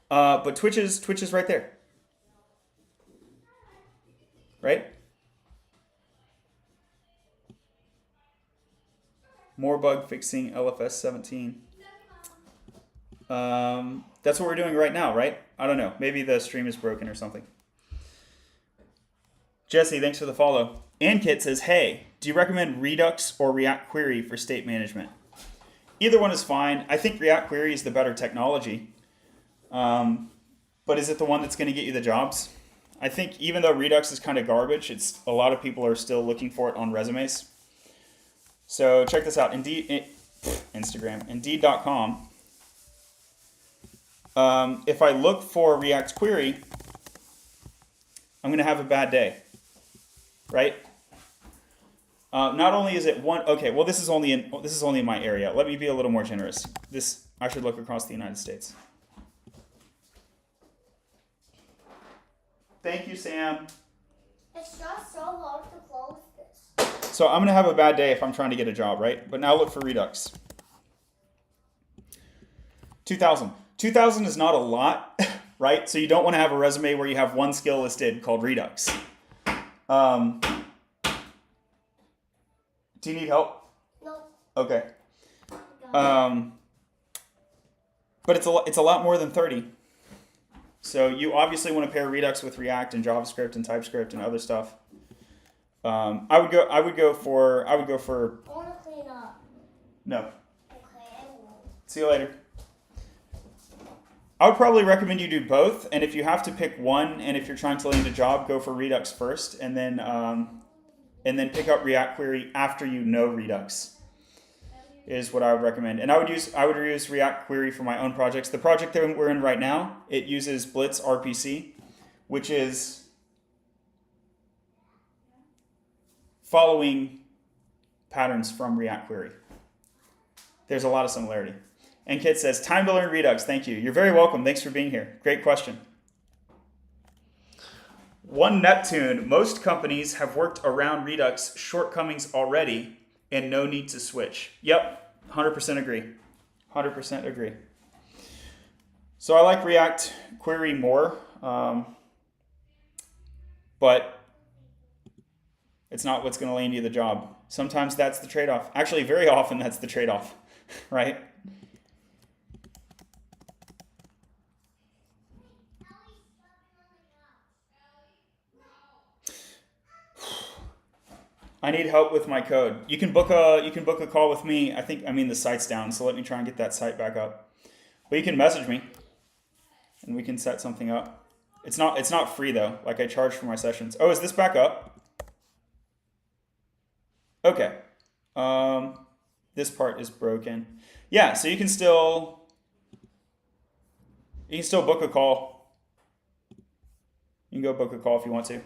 But Twitch is right there. Right? More bug fixing LFS 17. That's what we're doing right now, right? I don't know. Maybe the stream is broken or something. Jesse, thanks for the follow. AnKit says, hey, do you recommend Redux or React Query for state management? Either one is fine. I think React Query is the better technology. But is it the one that's going to get you the jobs? I think even though Redux is kind of garbage, a lot of people are still looking for it on resumes. So check this out. Instagram, Indeed.com. If I look for React Query, I'm going to have a bad day, right? Not only is it one. Okay, well this is only in my area. Let me be a little more generous. I should look across the United States. Thank you, Sam. It's just so hard to close this. So I'm going to have a bad day if I'm trying to get a job, right? But now look for Redux. 2,000. 2,000 is not a lot, right? So you don't want to have a resume where you have one skill listed called Redux. Do you need help? No. Okay. But it's a lot more than 30. So you obviously want to pair Redux with React and JavaScript and TypeScript and other stuff. I would go for. I want to clean up. No. Okay, I won't. See you later. I would probably recommend you do both, and if you have to pick one, and if you're trying to land a job, go for Redux first, and then pick up React Query after you know Redux. Is what I would recommend. And I would use React Query for my own projects. The project that we're in right now, it uses Blitz RPC, which is following patterns from React Query. There's a lot of similarity. And Kit says, time to learn Redux. Thank you. You're very welcome. Thanks for being here. Great question. One Neptune, most companies have worked around Redux shortcomings already and no need to switch. Yep, 100% agree. 100% agree. So I like React Query more, but it's not what's going to land you the job. Sometimes that's the trade-off. Actually, very often that's the trade-off, right? I need help with my code. You can book a call with me. The site's down, so let me try and get that site back up. But you can message me, and we can set something up. It's not free though. Like I charge for my sessions. Oh, is this back up? Okay. This part is broken. Yeah, so you can still book a call. You can go book a call if you want to.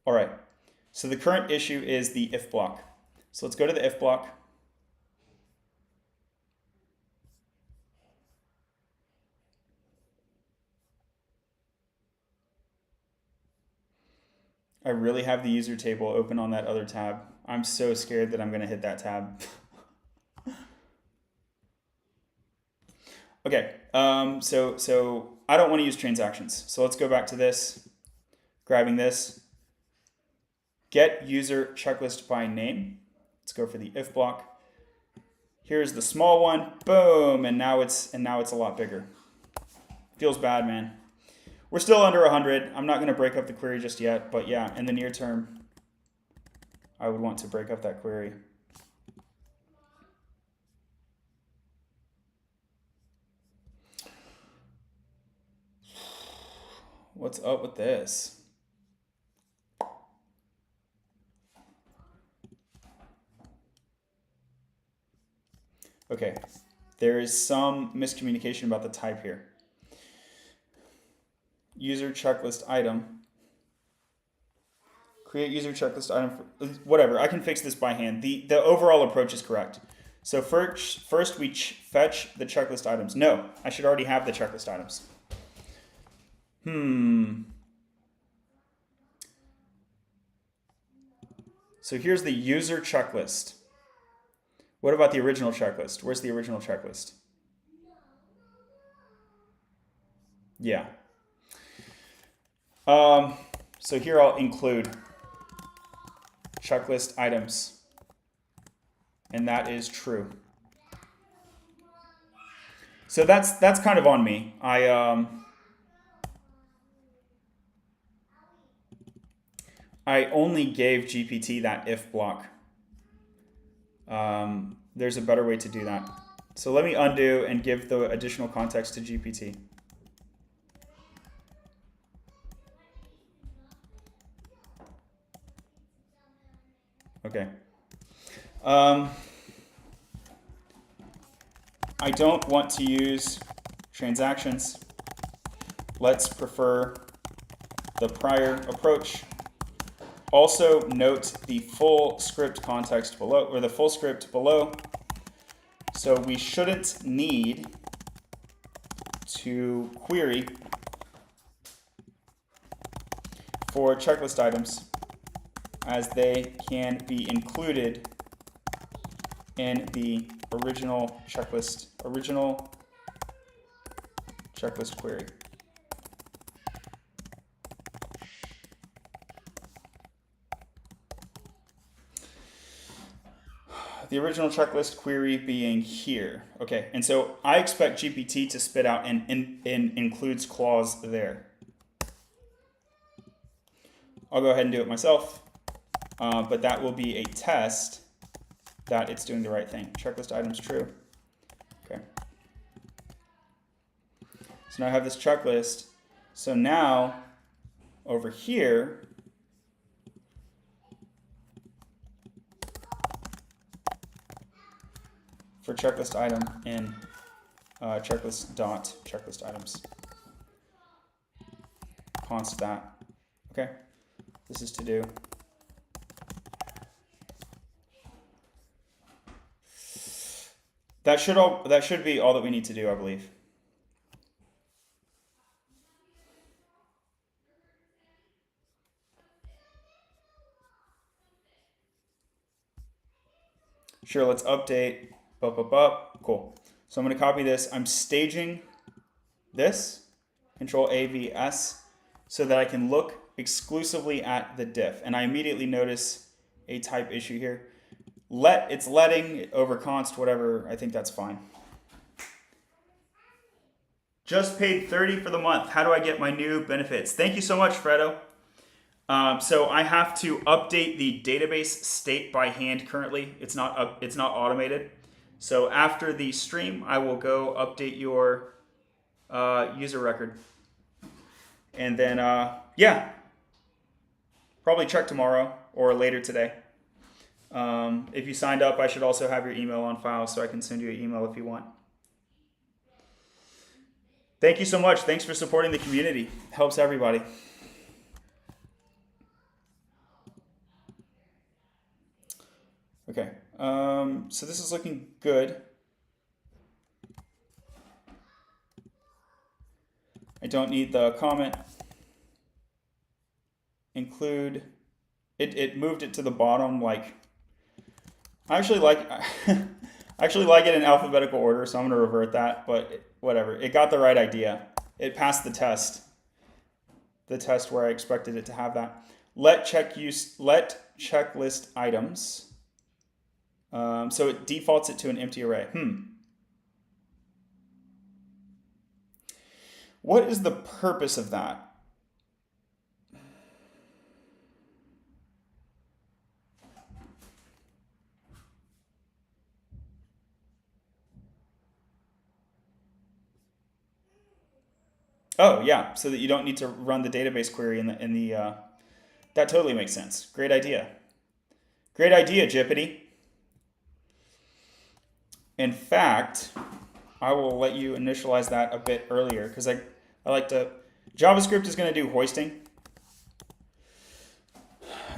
All right, so the current issue is the if block. So let's go to the if block. I really have the user table open on that other tab. I'm so scared that I'm gonna hit that tab. Okay, so I don't wanna use transactions. So let's go back to this, grabbing this. Get user checklist by name. Let's go for the if block. Here's the small one, boom, and now it's a lot bigger. Feels bad, man. We're still under 100. I'm not going to break up the query just yet, but yeah, in the near term, I would want to break up that query. What's up with this? Okay, there is some miscommunication about the type here. User checklist item. Create user checklist item for, whatever. I can fix this by hand. The overall approach is correct. So first we fetch the checklist items. No, I should already have the checklist items. So here's the user checklist. What about the original checklist? Where's the original checklist? Yeah. So here I'll include checklist items, and that is true. So that's kind of on me. I only gave GPT that if block. There's a better way to do that. So let me undo and give the additional context to GPT. Okay. I don't want to use transactions. Let's prefer the prior approach. Also note the full script context below, or the full script below. So we shouldn't need to query for checklist items, as they can be included in the original checklist query. The original checklist query being here. Okay, and so I expect GPT to spit out an includes clause there. I'll go ahead and do it myself, but that will be a test that it's doing the right thing. Checklist items true. Okay. So now I have this checklist. So now over here, for checklist item in checklist items. Const that. Okay. This is to do. That should be all that we need to do, I believe. Sure, let's update. Cool. So I'm going to copy this. I'm staging this, Control A, V, S, so that I can look exclusively at the diff. And I immediately notice a type issue here. It's letting over const, whatever. I think that's fine. Just paid 30 for the month. How do I get my new benefits? Thank you so much, Fredo. So I have to update the database state by hand currently. It's not automated. So after the stream, I will go update your user record. And then, yeah, probably check tomorrow or later today. If you signed up, I should also have your email on file so I can send you an email if you want. Thank you so much. Thanks for supporting the community. Helps everybody. Okay, so this is looking good. I don't need the comment. Include. It moved it to the bottom. Like, I actually like it in alphabetical order, so I'm gonna revert that. But whatever. It got the right idea. It passed the test. The test where I expected it to have that. Let checklist items. So it defaults it to an empty array. What is the purpose of that? Oh yeah, so that you don't need to run the database query in the that totally makes sense. Great idea. Great idea, Jippity. In fact, I will let you initialize that a bit earlier because I like to. JavaScript is going to do hoisting.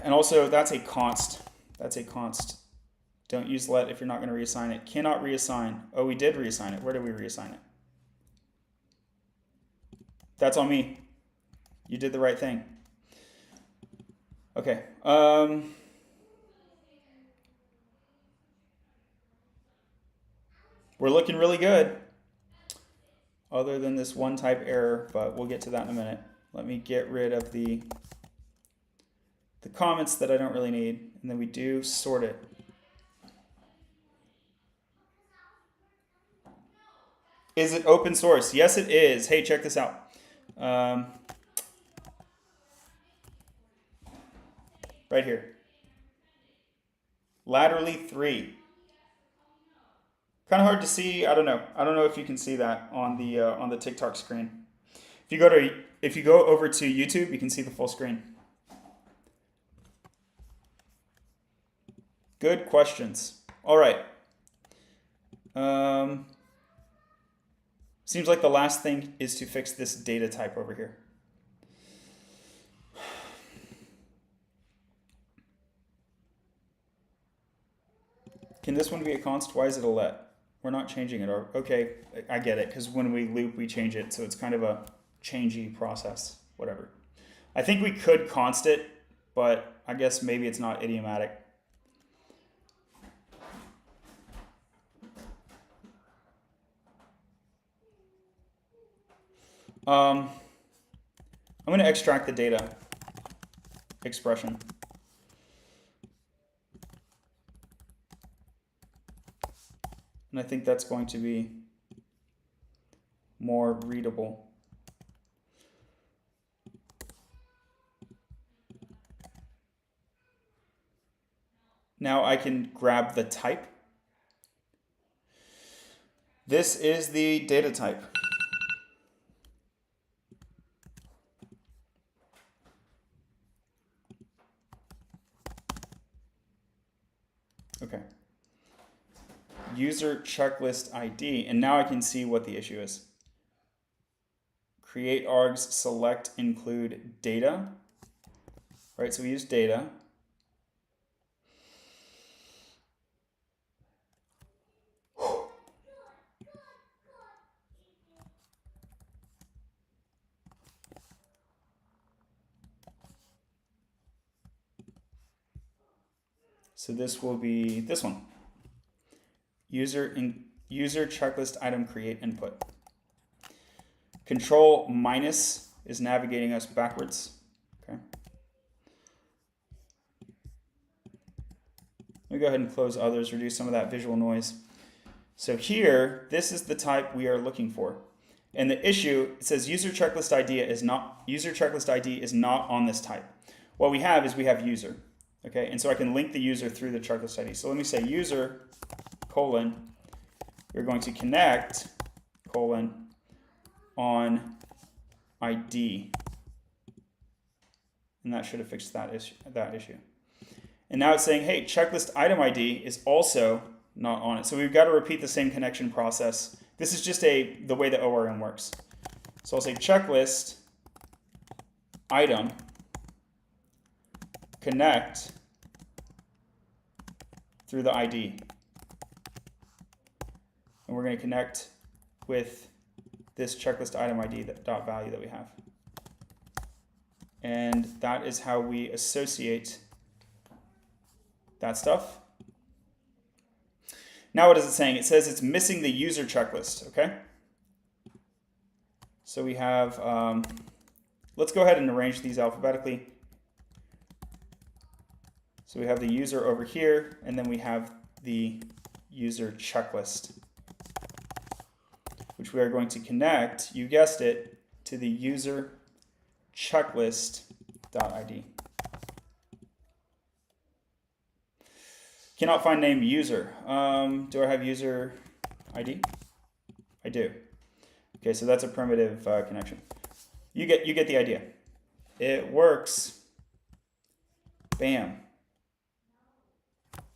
And also, that's a const. That's a const. Don't use let if you're not going to reassign it. Cannot reassign. Oh, we did reassign it. Where did we reassign it? That's on me. You did the right thing. Okay. We're looking really good. Other than this one type error, but we'll get to that in a minute. Let me get rid of the comments that I don't really need, and then we do sort it. Is it open source? Yes, it is. Hey, check this out. Right here. Laterally 3. Kind of hard to see. I don't know. I don't know if you can see that on the TikTok screen. If you go over to YouTube, you can see the full screen. Good questions. All right. Seems like the last thing is to fix this data type over here. Can this one be a const? Why is it a let? We're not changing it. Okay, I get it, because when we loop, we change it, so it's kind of a changey process, whatever. I think we could const it, but I guess maybe it's not idiomatic. I'm going to extract the data expression. And I think that's going to be more readable. Now I can grab the type. This is the data type. Okay. User checklist ID, and now I can see what the issue is. Create args, select, include data. Right, so we use data. So this will be this one. User checklist item create input. Control minus is navigating us backwards. Okay. Let me go ahead and close others, reduce some of that visual noise. So here, this is the type we are looking for. And the issue, it says user checklist ID is not on this type. What we have is we have user. Okay, and so I can link the user through the checklist ID. So let me say user colon, we're going to connect colon on ID. And that should have fixed that issue. And now it's saying, hey, checklist item ID is also not on it. So we've got to repeat the same connection process. This is just the way the ORM works. So I'll say checklist item connect through the ID. And we're going to connect with this checklist item ID dot value that we have. And that is how we associate that stuff. Now what is it saying? It says it's missing the user checklist, okay? So we have, let's go ahead and arrange these alphabetically. So we have the user over here, and then we have the user checklist, which we are going to connect, you guessed it, to the user checklist.id. Cannot find name user. Do I have user ID? I do. Okay, so that's a primitive connection. You get the idea. It works. Bam.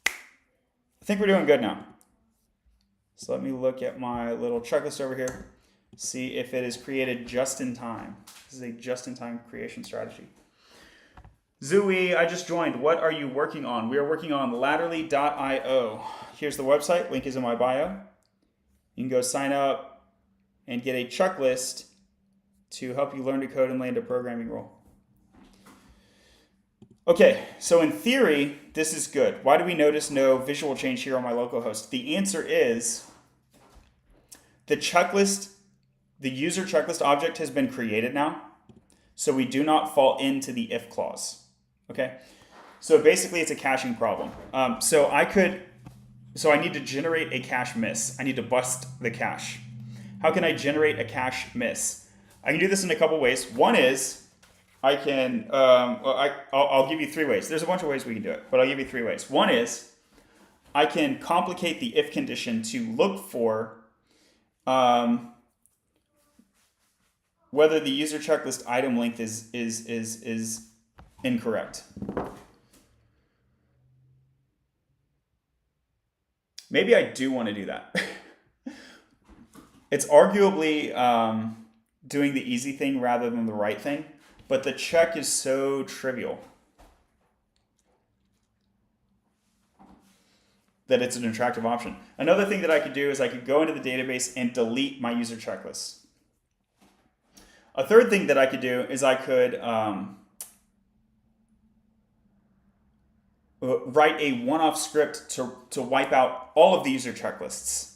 I think we're doing good now. So let me look at my little checklist over here, see if it is created just in time. This is a just-in-time creation strategy. Zooey, I just joined. What are you working on? We are working on Latterly.io. Here's the website. Link is in my bio. You can go sign up and get a checklist to help you learn to code and land a programming role. Okay, so in theory, this is good. Why do we notice no visual change here on my localhost? The answer is the checklist, the user checklist object has been created now, so we do not fall into the if clause. Okay, so basically it's a caching problem. So I need to generate a cache miss. I need to bust the cache. How can I generate a cache miss? I can do this in a couple ways. One is I can, I'll give you 3 ways. There's a bunch of ways we can do it, but I'll give you 3 ways. One is I can complicate the if condition to look for whether the user checklist item length is incorrect. Maybe I do want to do that. It's arguably doing the easy thing rather than the right thing, but the check is so trivial that it's an attractive option. Another thing that I could do is I could go into the database and delete my user checklist. A third thing that I could do is I could write a one-off script to wipe out all of the user checklists.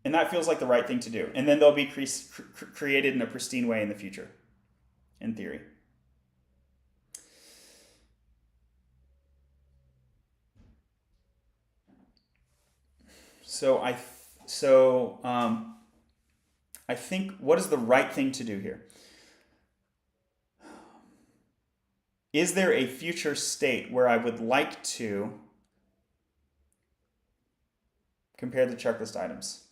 And that feels like the right thing to do. And then they'll be created in a pristine way in the future, in theory. So I think, what is the right thing to do here? Is there a future state where I would like to compare the checklist items?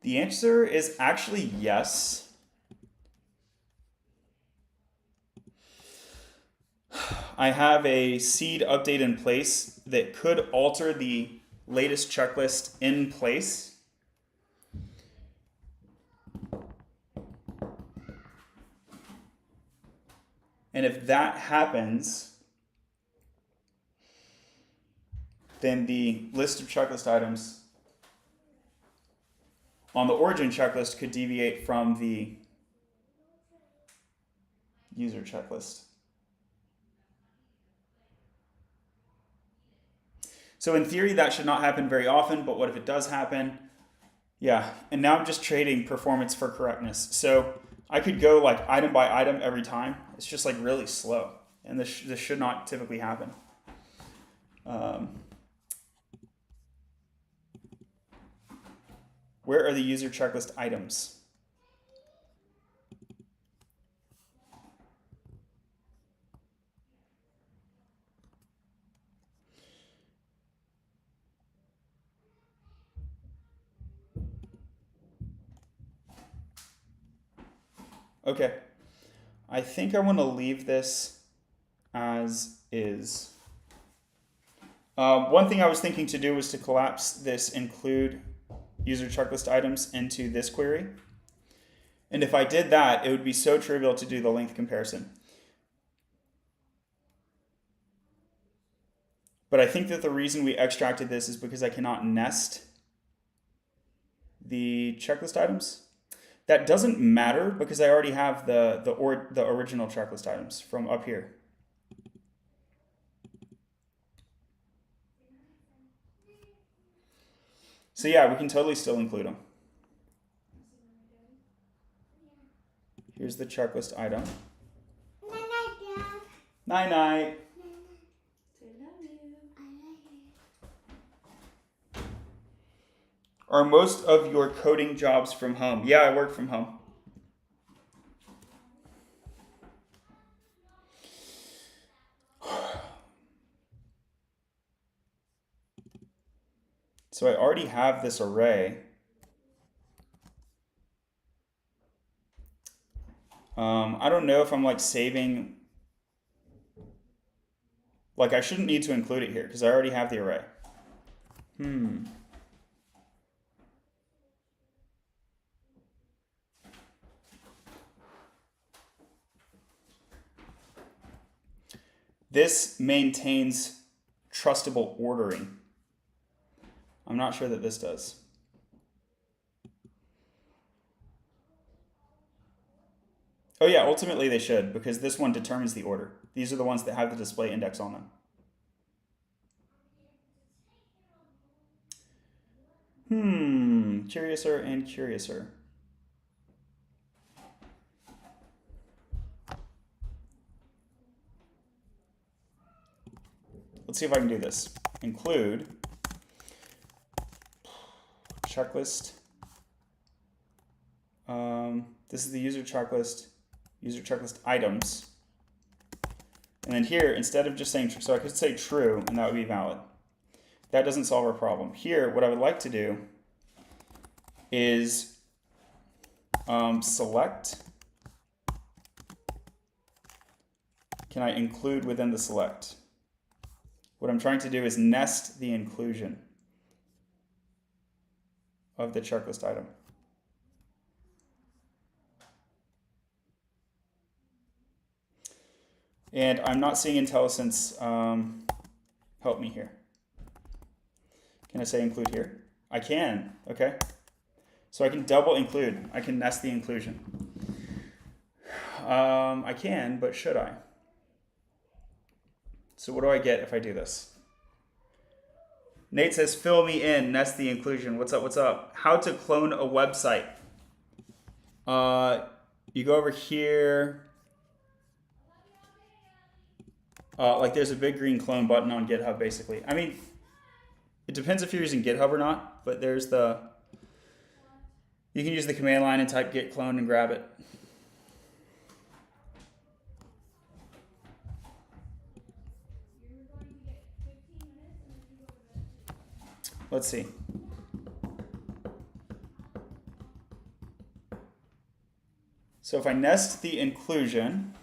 The answer is actually yes. I have a seed update in place that could alter the latest checklist in place. And if that happens, then the list of checklist items on the origin checklist could deviate from the user checklist. So in theory, that should not happen very often, but what if it does happen? Yeah, and now I'm just trading performance for correctness. So I could go like item by item every time. It's just like really slow, and this should not typically happen. Where are the user checklist items? Okay, I think I want to leave this as is. One thing I was thinking to do was to collapse this include user checklist items into this query. And if I did that, it would be so trivial to do the length comparison. But I think that the reason we extracted this is because I cannot nest the checklist items. That doesn't matter because I already have the original checklist items from up here. So yeah, we can totally still include them. Here's the checklist item. Night night. Are most of your coding jobs from home? Yeah, I work from home. So I already have this array. I don't know if I'm like saving. Like I shouldn't need to include it here because I already have the array. This maintains trustable ordering. I'm not sure that this does. Oh yeah, ultimately they should, because this one determines the order. These are the ones that have the display index on them. Curiouser and curiouser. Let's see if I can do this. Include checklist. This is the user checklist items. And then here, instead of just saying, so I could say true, and that would be valid. That doesn't solve our problem. Here, what I would like to do is select. Can I include within the select? What I'm trying to do is nest the inclusion of the checklist item. And I'm not seeing IntelliSense help me here. Can I say include here? I can, okay. So I can double include. I can nest the inclusion. I can, but should I? So what do I get if I do this? Nate says, fill me in, nest the inclusion. What's up, what's up? How to clone a website. You go over here. Like there's a big green clone button on GitHub, basically. I mean, it depends if you're using GitHub or not, but there's the, you can use the command line and type git clone and grab it. Let's see. So if I nest the inclusion,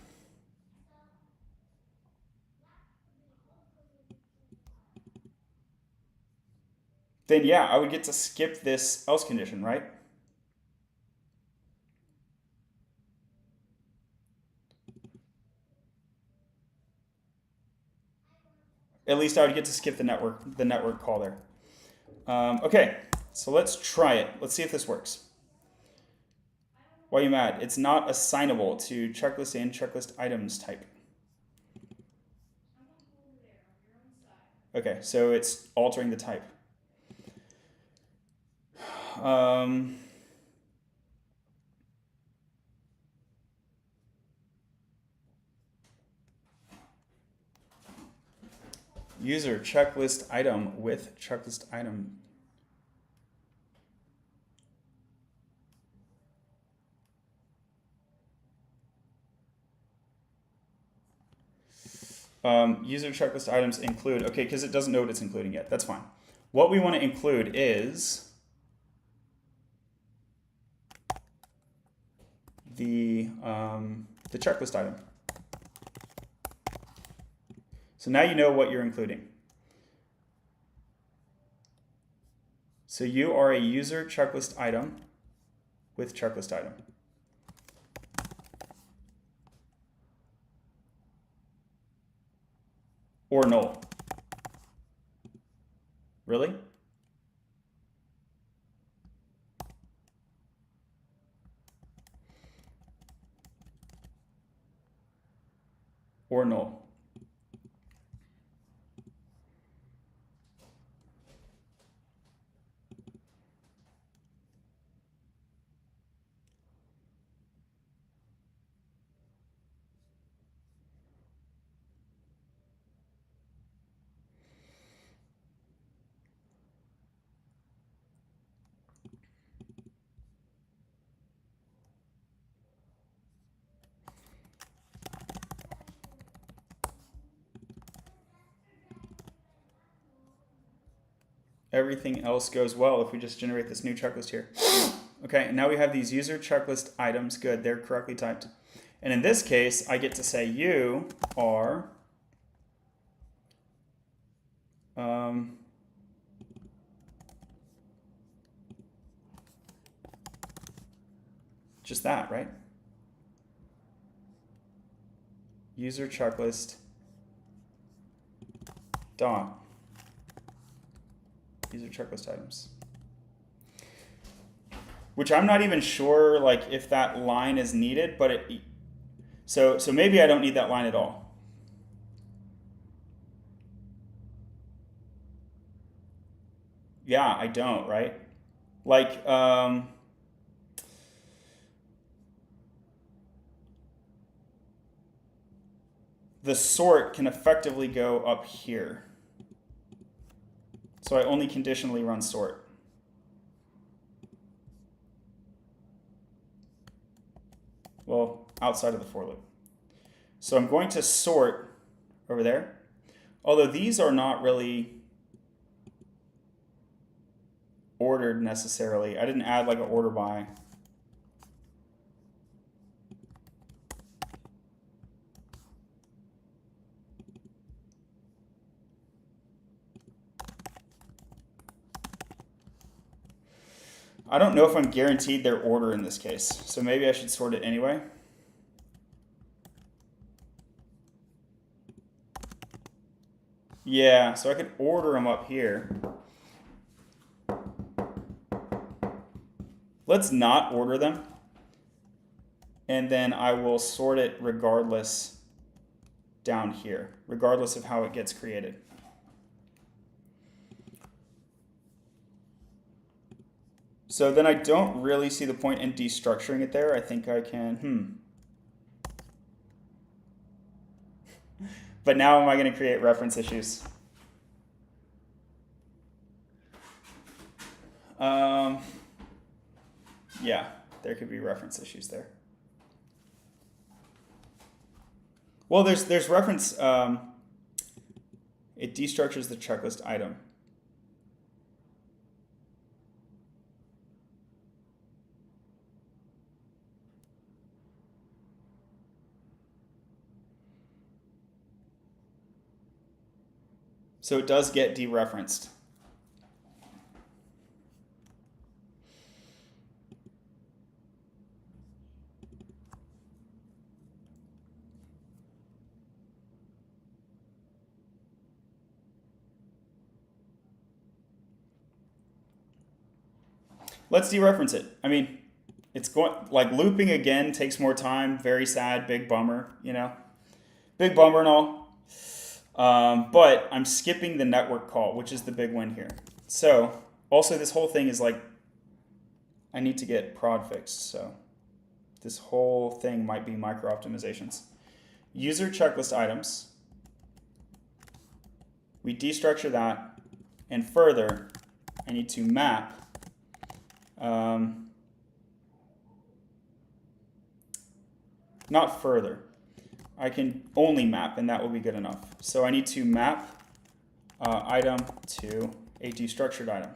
then yeah, I would get to skip this else condition, right? At least I would get to skip the network call there. Okay, so let's try it. Let's see if this works. Why are you mad? It's not assignable to checklist and checklist items type. Okay, so it's altering the type. User checklist item with checklist item. User checklist items include, okay, because it doesn't know what it's including yet. That's fine. What we want to include is the checklist item. So now you know what you're including. So you are a user checklist item with checklist item. Or null. Really? Or null. Everything else goes well if we just generate this new checklist here. Okay, and now we have these user checklist items. Good, they're correctly typed. And in this case, I get to say you are just that, right? User checklist dot user checklist items. Which I'm not even sure like if that line is needed, but so maybe I don't need that line at all. Yeah, I don't, right? Like the sort can effectively go up here. So I only conditionally run sort. Well, outside of the for loop. So I'm going to sort over there. Although these are not really ordered necessarily. I didn't add like an order by. I don't know if I'm guaranteed their order in this case, so maybe I should sort it anyway. Yeah, so I could order them up here. Let's not order them. And then I will sort it regardless down here, regardless of how it gets created. So then I don't really see the point in destructuring it there. I think I can, But now am I going to create reference issues? Yeah, there could be reference issues there. Well, there's reference, it destructures the checklist item. So it does get dereferenced. Let's dereference it. I mean, it's going, like looping again takes more time, very sad, big bummer, you know? Big bummer and all. But I'm skipping the network call, which is the big win here. So also this whole thing is like, I need to get prod fixed. So this whole thing might be micro optimizations. User checklist items. We destructure that, and further, I need to map not further. I can only map, and that will be good enough. So I need to map item to a destructured item.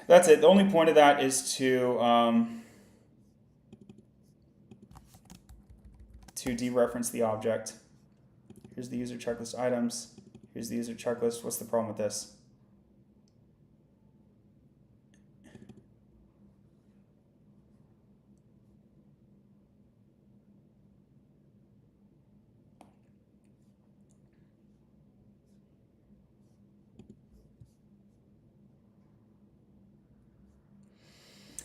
That's it. The only point of that is to dereference the object. Here's the user checklist items. Here's the user checklist. What's the problem with this?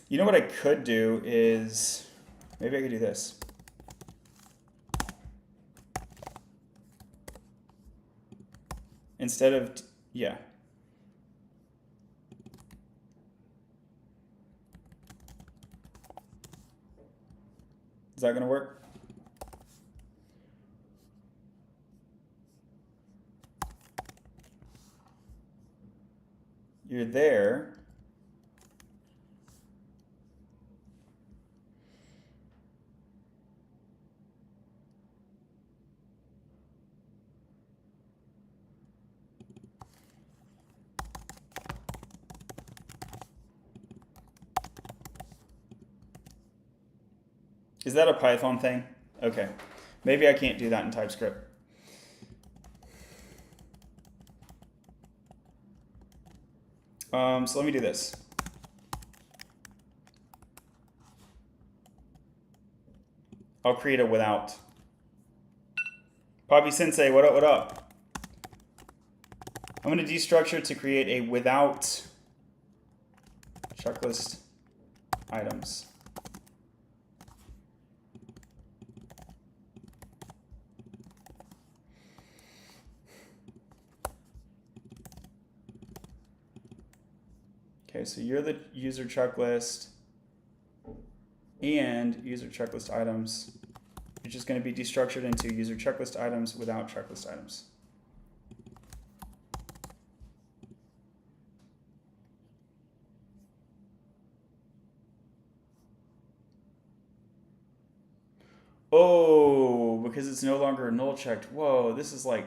You know what I could do is, maybe I could do this. Instead of, yeah. Is that going to work? You're there. Is that a Python thing? Okay. Maybe I can't do that in TypeScript. So let me do this. I'll create a without. Poppy Sensei, what up, what up? I'm going to destructure to create a without checklist items. Okay, so you're the user checklist and user checklist items. You're just going to be destructured into user checklist items without checklist items. Oh, because it's no longer null checked. Whoa, this is like,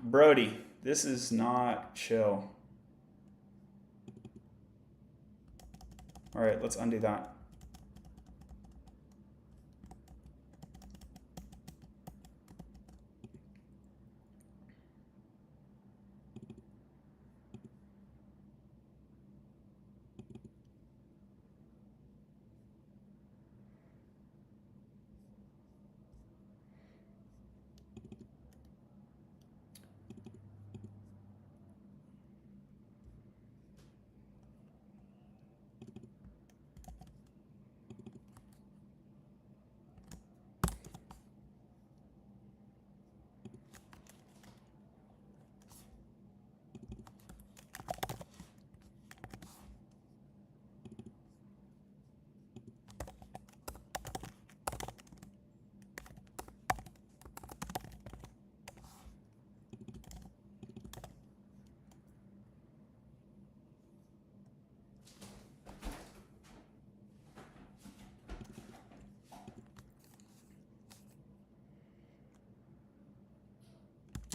Brody, this is not chill. All right, let's undo that.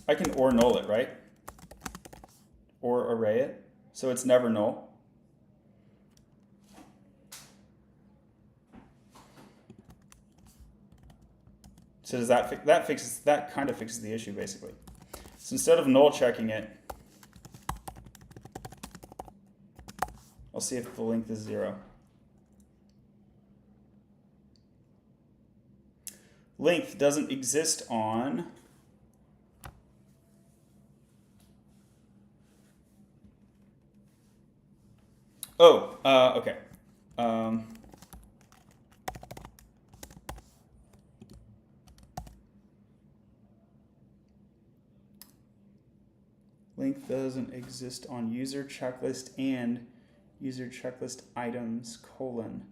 I can or null it, right? Or array it, so it's never null. So does that that kind of fixes the issue basically. So instead of null checking it, I'll see if the length is 0. Length doesn't exist on Oh, okay. Length doesn't exist on user checklist and user checklist items, colon.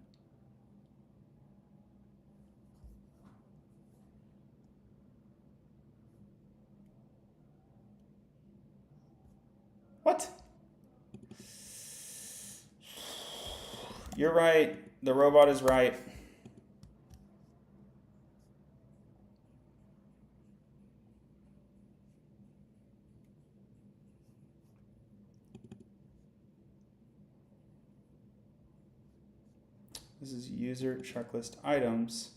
What? You're right. The robot is right. This is user checklist items.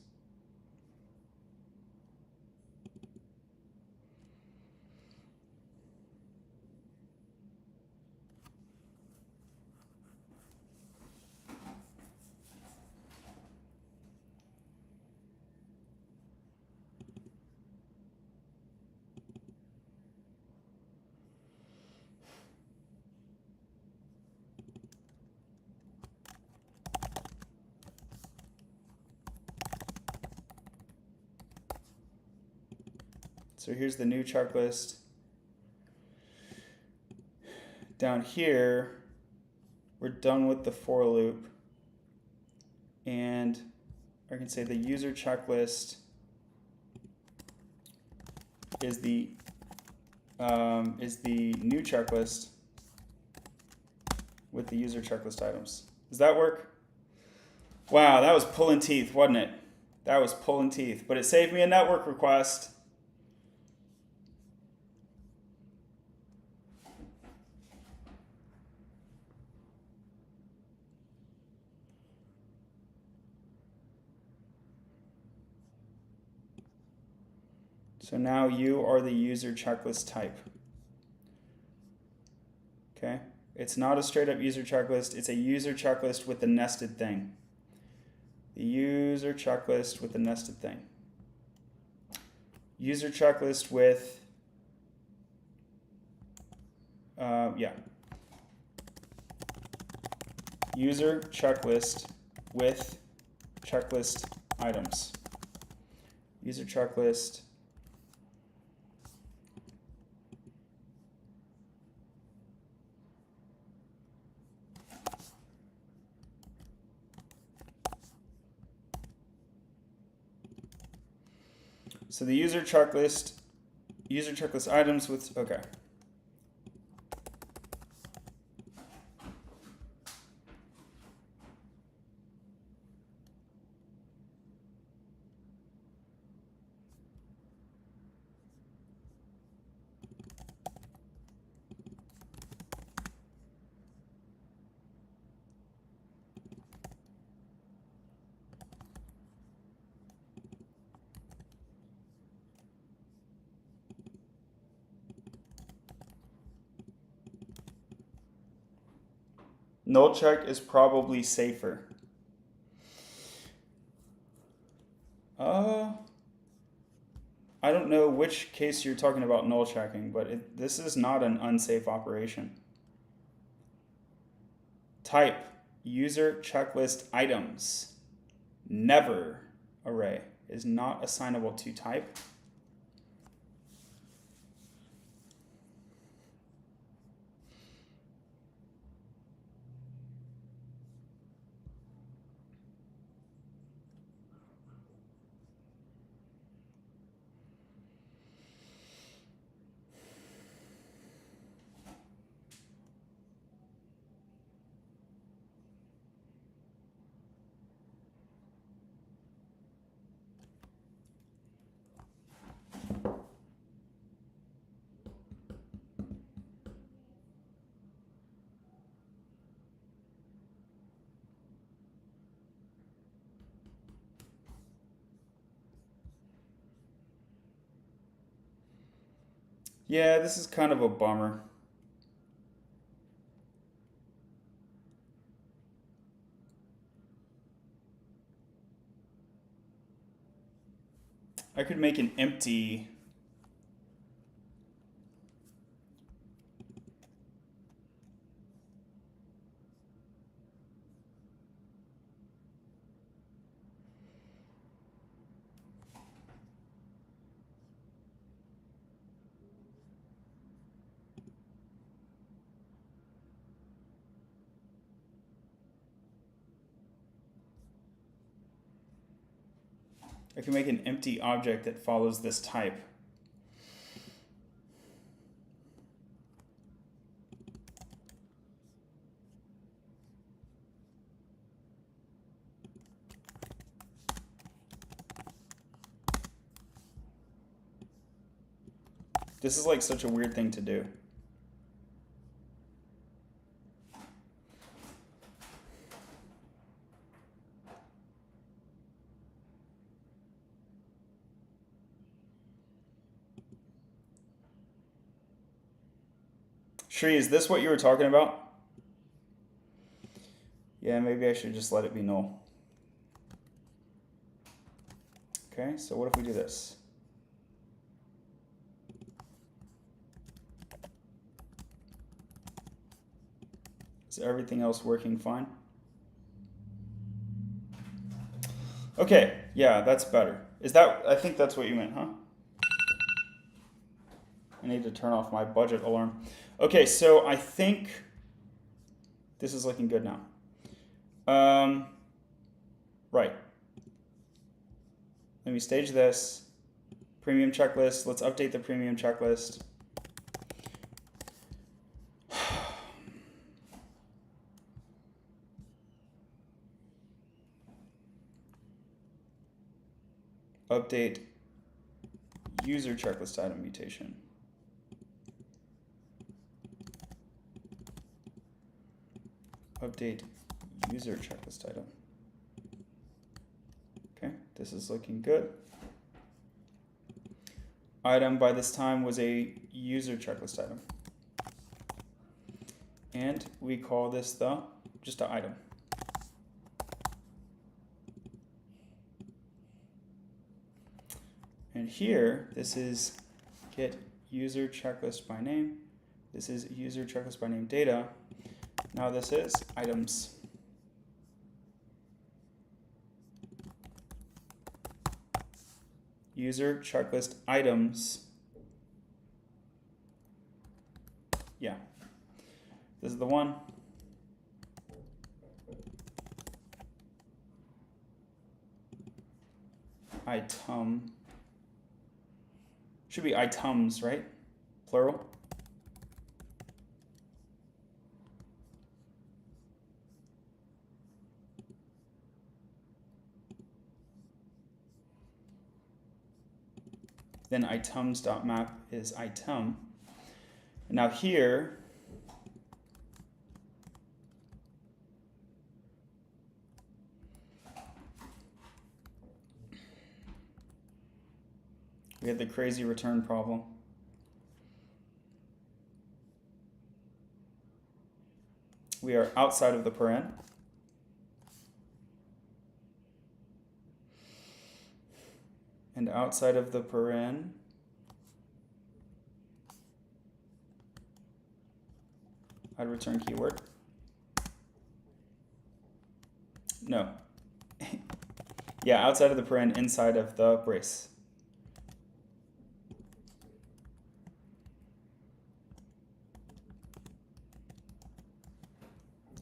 So here's the new checklist. Down here, we're done with the for loop. And I can say the user checklist is the new checklist with the user checklist items. Does that work? Wow, that was pulling teeth, wasn't it? That was pulling teeth, but it saved me a network request. So now you are the user checklist type. Okay? It's not a straight up user checklist, it's a user checklist with the nested thing. The user checklist with the nested thing. User checklist with, user checklist with checklist items. User checklist. So the user checklist items with, okay. Null check is probably safer. I don't know which case you're talking about null checking, but this is not an unsafe operation. Type user checklist items. Never array is not assignable to type. Yeah, this is kind of a bummer. I could make an empty I can make an empty object that follows this type. This is like such a weird thing to do. Shri, is this what you were talking about? Yeah, maybe I should just let it be null. Okay, so what if we do this? Is everything else working fine? Okay, yeah, that's better. Is that, I think that's what you meant, huh? I need to turn off my budget alarm. Okay, so I think this is looking good now. Right. Let me stage this. Premium checklist. Let's update the premium checklist. Update user checklist item mutation. Update user checklist item. Okay, this is looking good. Item by this time was a user checklist item. And we call this just an item. And here, this is get user checklist by name. This is user checklist by name data. Now this is items. User checklist items. Yeah, this is the one. Item. Should be items, right? Plural. Then items.map is item. And now here, we have the crazy return problem. We are outside of the paren. And outside of the paren, I'd return keyword. No. Yeah, outside of the paren, inside of the brace.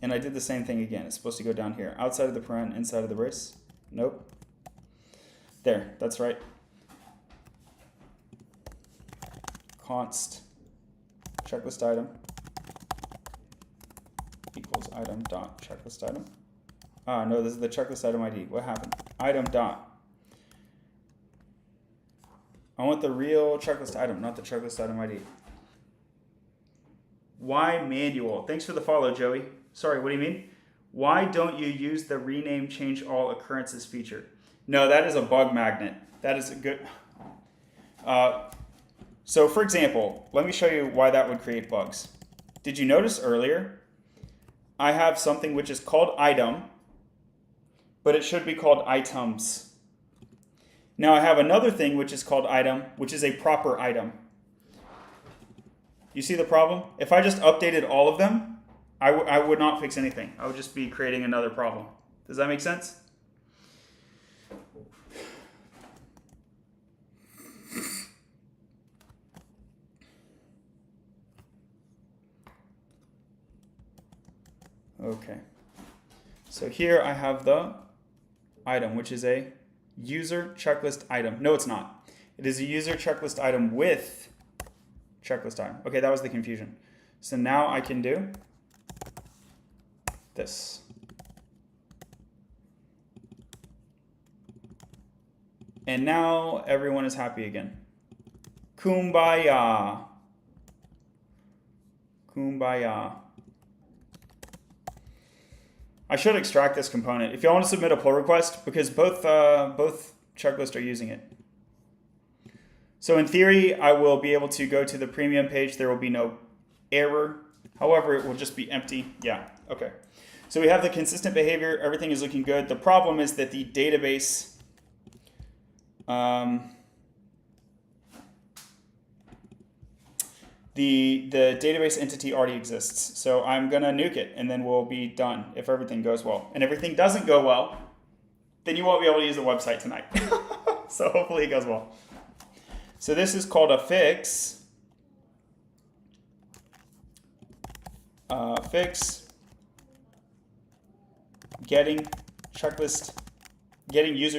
And I did the same thing again. It's supposed to go down here. Outside of the paren, inside of the brace. Nope. There, that's right. Const checklist item equals item dot checklist item. Ah, no, this is the checklist item ID. What happened? Item dot. I want the real checklist item, not the checklist item ID. Why manual? Thanks for the follow, Joey. Sorry, what do you mean? Why don't you use the rename change all occurrences feature? No, that is a bug magnet. That is a good... So for example, let me show you why that would create bugs. Did you notice earlier, I have something which is called item, but it should be called items. Now I have another thing which is called item, which is a proper item. You see the problem? If I just updated all of them, I would not fix anything. I would just be creating another problem. Does that make sense? Okay. So here I have the item, which is a user checklist item. No, it's not. It is a user checklist item with checklist item. Okay, that was the confusion. So now I can do this. And now everyone is happy again. Kumbaya. Kumbaya. I should extract this component. If y'all want to submit a pull request, because both checklists are using it. So in theory, I will be able to go to the premium page. There will be no error. However, it will just be empty. Yeah, okay. So we have the consistent behavior. Everything is looking good. The problem is that the database the database entity already exists. So I'm gonna nuke it and then we'll be done if everything goes well. And if everything doesn't go well, then you won't be able to use the website tonight. So hopefully it goes well. So this is called a fix. Fix getting user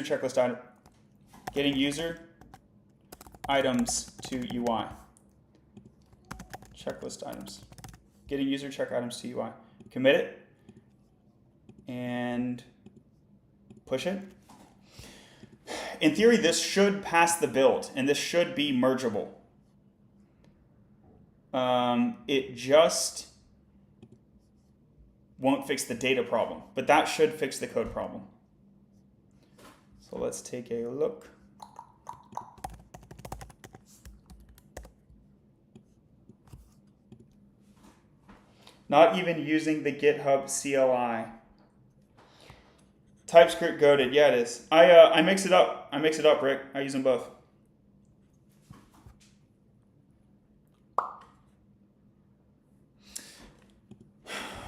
checklist item, getting user items to UI. Checklist items. Getting user check items to UI. Commit it and push it. In theory, this should pass the build and this should be mergeable. It just won't fix the data problem, but that should fix the code problem. So let's take a look. Not even using the GitHub CLI. TypeScript goated. Yeah, it is. I mix it up. Rick. I use them both.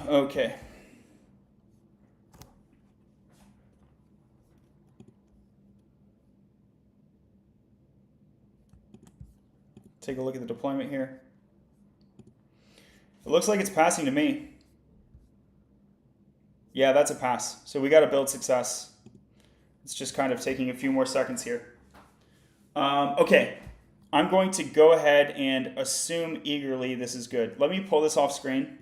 Okay. Take a look at the deployment here. It looks like it's passing to me. Yeah, that's a pass. So we got a build success. It's just kind of taking a few more seconds here. Okay, I'm going to go ahead and assume eagerly this is good. Let me pull this off screen.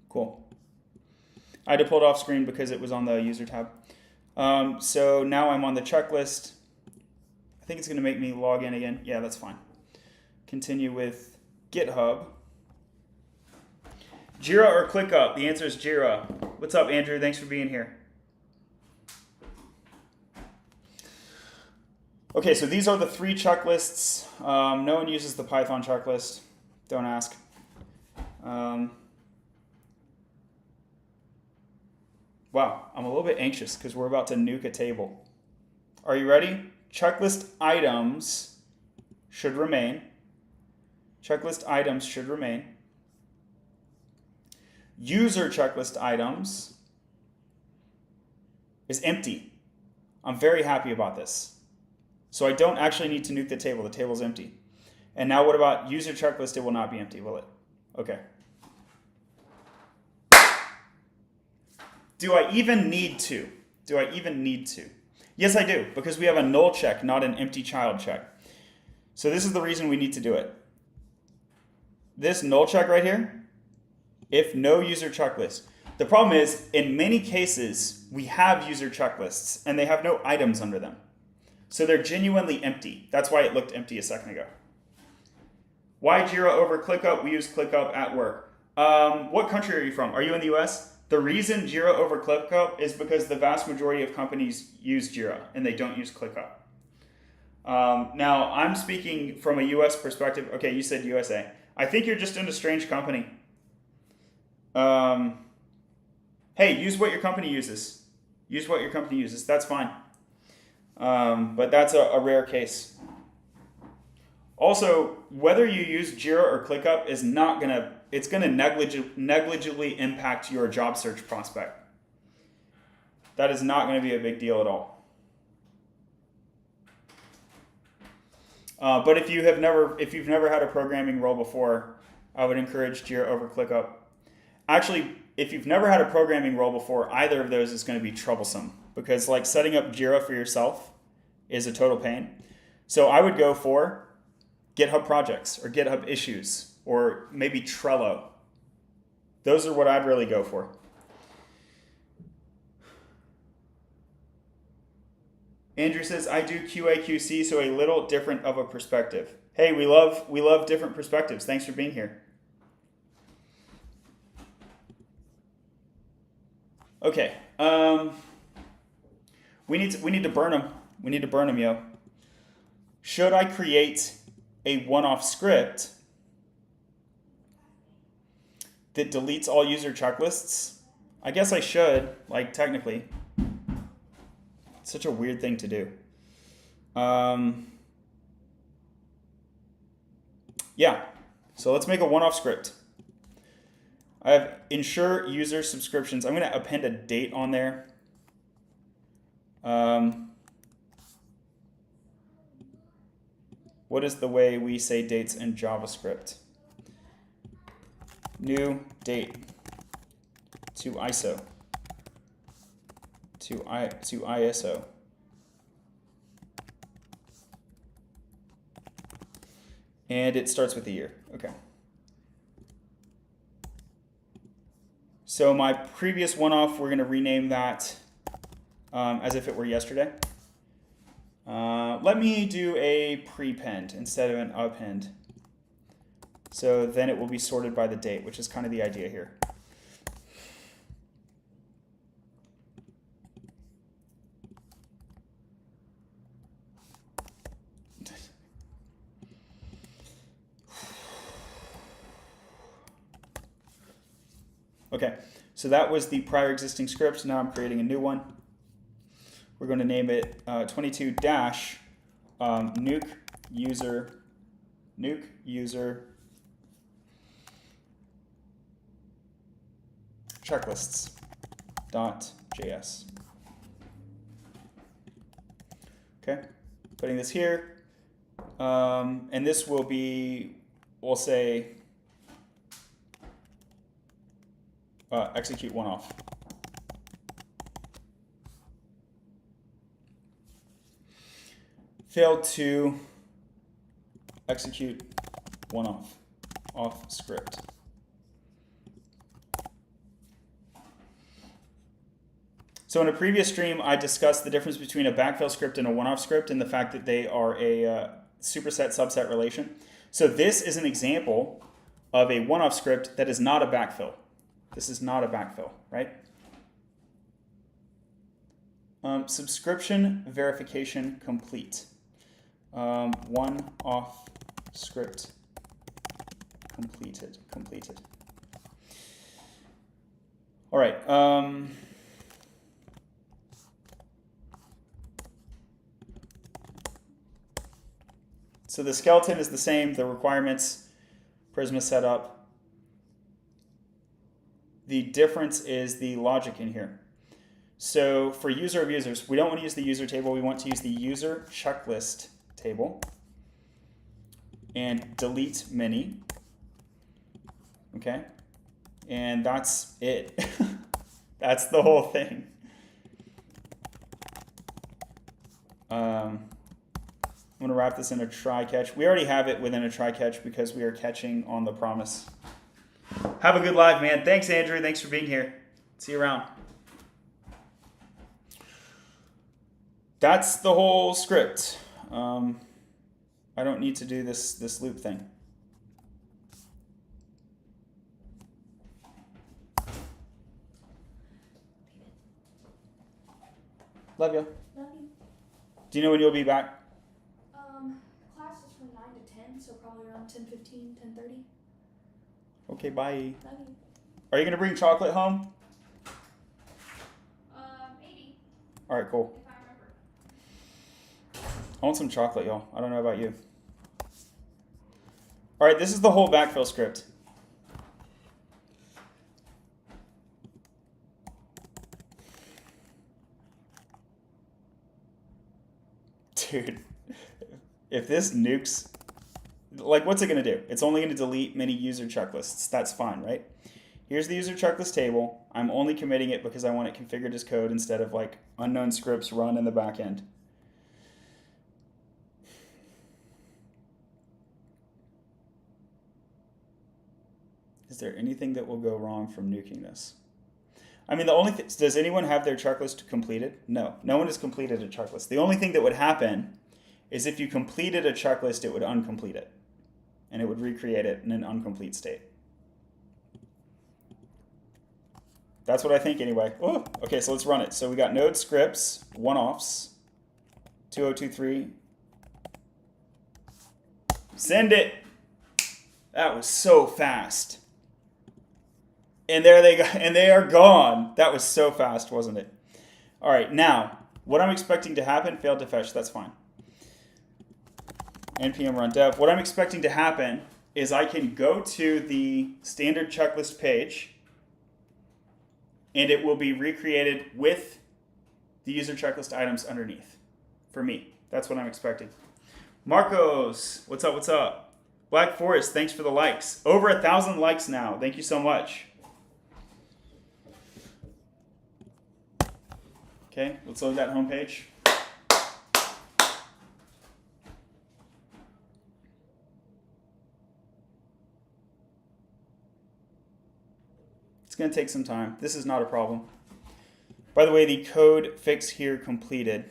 Cool. I had to pull it off screen because it was on the user tab. So now I'm on the checklist. I think it's going to make me log in again. Yeah, that's fine. Continue with GitHub. Jira or ClickUp? The answer is Jira. What's up, Andrew? Thanks for being here. Okay, so these are the 3 checklists. No one uses the Python checklist. Don't ask. Wow, I'm a little bit anxious because we're about to nuke a table. Are you ready? Checklist items should remain. Checklist items should remain. User checklist items is empty. I'm very happy about this. So I don't actually need to nuke the table. The table's empty. And now what about user checklist? It will not be empty, will it? Okay. Do I even need to? Do I even need to? Yes, I do, because we have a null check, not an empty child check. So this is the reason we need to do it. This null check right here, if no user checklist. The problem is, in many cases, we have user checklists, and they have no items under them. So they're genuinely empty. That's why it looked empty a second ago. Why Jira over ClickUp? We use ClickUp at work. What country are you from? Are you in the US? The reason Jira over ClickUp is because the vast majority of companies use Jira and they don't use ClickUp. Now, I'm speaking from a US perspective. Okay, you said USA. I think you're just in a strange company. Hey, use what your company uses. Use what your company uses. That's fine. But that's a rare case. Also, whether you use Jira or ClickUp is not going to, it's going to negligibly impact your job search prospect. That is not going to be a big deal at all. But if you've never had a programming role before, I would encourage Jira over ClickUp. Actually, if you've never had a programming role before, either of those is going to be troublesome because like setting up Jira for yourself is a total pain. So I would go for GitHub projects or GitHub issues or maybe Trello. Those are what I'd really go for. Andrew says, I do QA QC, so a little different of a perspective. Hey, we love different perspectives. Thanks for being here. Okay. We need to burn them. We need to burn them, yo. Should I create a one-off script that deletes all user checklists? I guess I should, like technically. It's such a weird thing to do. Yeah, so let's make a one-off script. I have ensure user subscriptions. I'm going to append a date on there. What is the way we say dates in JavaScript? New date to ISO to ISO. And it starts with the year. Okay. So my previous one-off, we're going to rename that as if it were yesterday. Let me do a prepend instead of an append. So then it will be sorted by the date, which is kind of the idea here. Okay, so that was the prior existing script. Now I'm creating a new one. We're going to name it 22 dash nuke user checklists.js. Okay, putting this here, and this will be, we'll say, execute one off. Failed to execute one off script. So in a previous stream, I discussed the difference between a backfill script and a one-off script and the fact that they are a superset-subset relation. So this is an example of a one-off script that is not a backfill. This is not a backfill, right? Subscription verification complete. One-off script completed. All right. So the skeleton is the same. The requirements, Prisma setup. The difference is the logic in here. So for user of users, we don't want to use the user table. We want to use the user checklist table and delete many. Okay, and that's it. That's the whole thing. I'm going to wrap this in a try catch. We already have it within a try catch because we are catching on the promise. Have a good live, man. Thanks, Andrew. Thanks for being here. See you around. That's the whole script. I don't need to do this loop thing. Love you. Love you. Do you know when you'll be back? Class is from 9 to 10, so probably around 10:15, 10:30. Okay, bye. Love you. Are you going to bring chocolate home? Maybe. All right, cool. If I remember. I want some chocolate, y'all. I don't know about you. All right, this is the whole backfill script. Dude, if this nukes, like what's it going to do? It's only going to delete many user checklists. That's fine, right? Here's the user checklist table. I'm only committing it because I want it configured as code instead of like unknown scripts run in the back end. Is there anything that will go wrong from nuking this? I mean, the only thing, does anyone have their checklist completed? No, no one has completed a checklist. The only thing that would happen is if you completed a checklist, it would uncomplete it. And it would recreate it in an incomplete state. That's what I think anyway. Oh, okay, so let's run it. So we got node scripts, one-offs, 2023. Send it. That was so fast. And there they go, and they are gone. That was so fast, wasn't it? All right, now, what I'm expecting to happen, failed to fetch, that's fine. npm run dev. What I'm expecting to happen is I can go to the standard checklist page, and it will be recreated with the user checklist items underneath for me. That's what I'm expecting. Marcos, what's up, what's up? Black Forest, thanks for the likes. Over 1,000 likes now. Thank you so much. Okay, let's load that homepage. It's going to take some time. This is not a problem. By the way, the code fix here completed.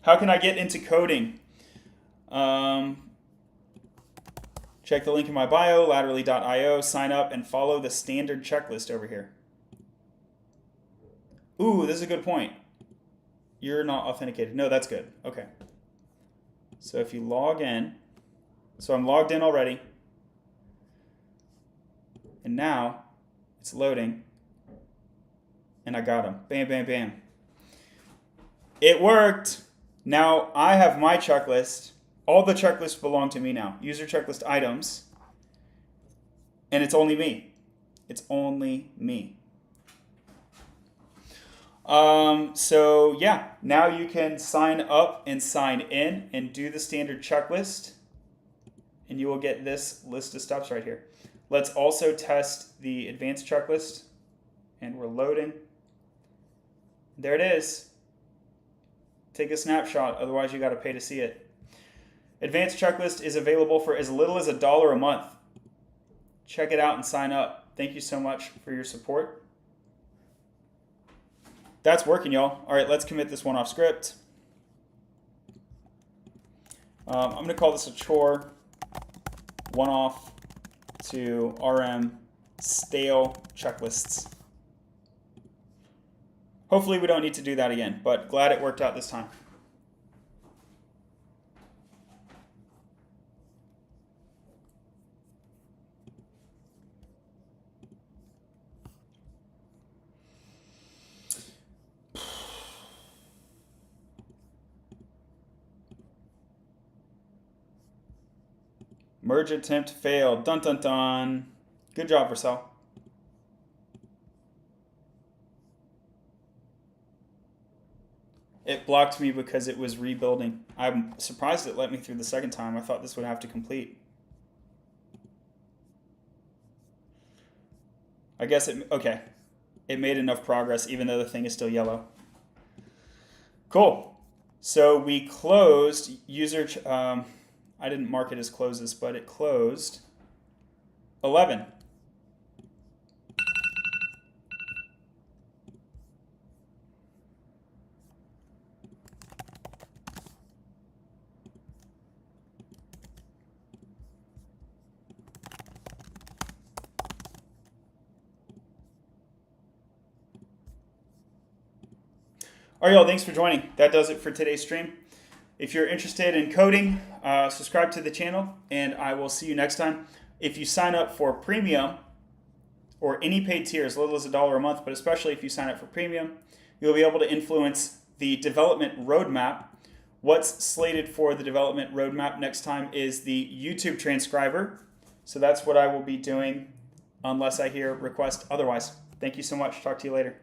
How can I get into coding? Check the link in my bio, laterally.io, sign up, and follow the standard checklist over here. Ooh, this is a good point. You're not authenticated. No, that's good. Okay. So if you log in, so I'm logged in already. And now it's loading. And I got him. Bam, bam, bam. It worked. Now I have my checklist. All the checklists belong to me now. User checklist items. And it's only me. It's only me. So yeah, now you can sign up and sign in and do the standard checklist. And you will get this list of steps right here. Let's also test the advanced checklist. And we're loading. There it is. Take a snapshot, otherwise you got to pay to see it. Advanced checklist is available for as little as $1 a month. Check it out and sign up. Thank you so much for your support. That's working, y'all. All right, let's commit this one off script. I'm going to call this a chore. One off to rm stale checklists. Hopefully we don't need to do that again, but glad it worked out this time. Merge attempt failed. Dun dun dun. Good job, Vercel. It blocked me because it was rebuilding. I'm surprised it let me through the second time. I thought this would have to complete. I guess it, okay. It made enough progress even though the thing is still yellow. Cool. So we closed user, I didn't mark it as closes, but it closed 11. All right, y'all, thanks for joining. That does it for today's stream. If you're interested in coding, subscribe to the channel, and I will see you next time. If you sign up for premium or any paid tier, as little as $1 a month, but especially if you sign up for premium, you'll be able to influence the development roadmap. What's slated for the development roadmap next time is the YouTube transcriber. So that's what I will be doing unless I hear request otherwise. Thank you so much. Talk to you later.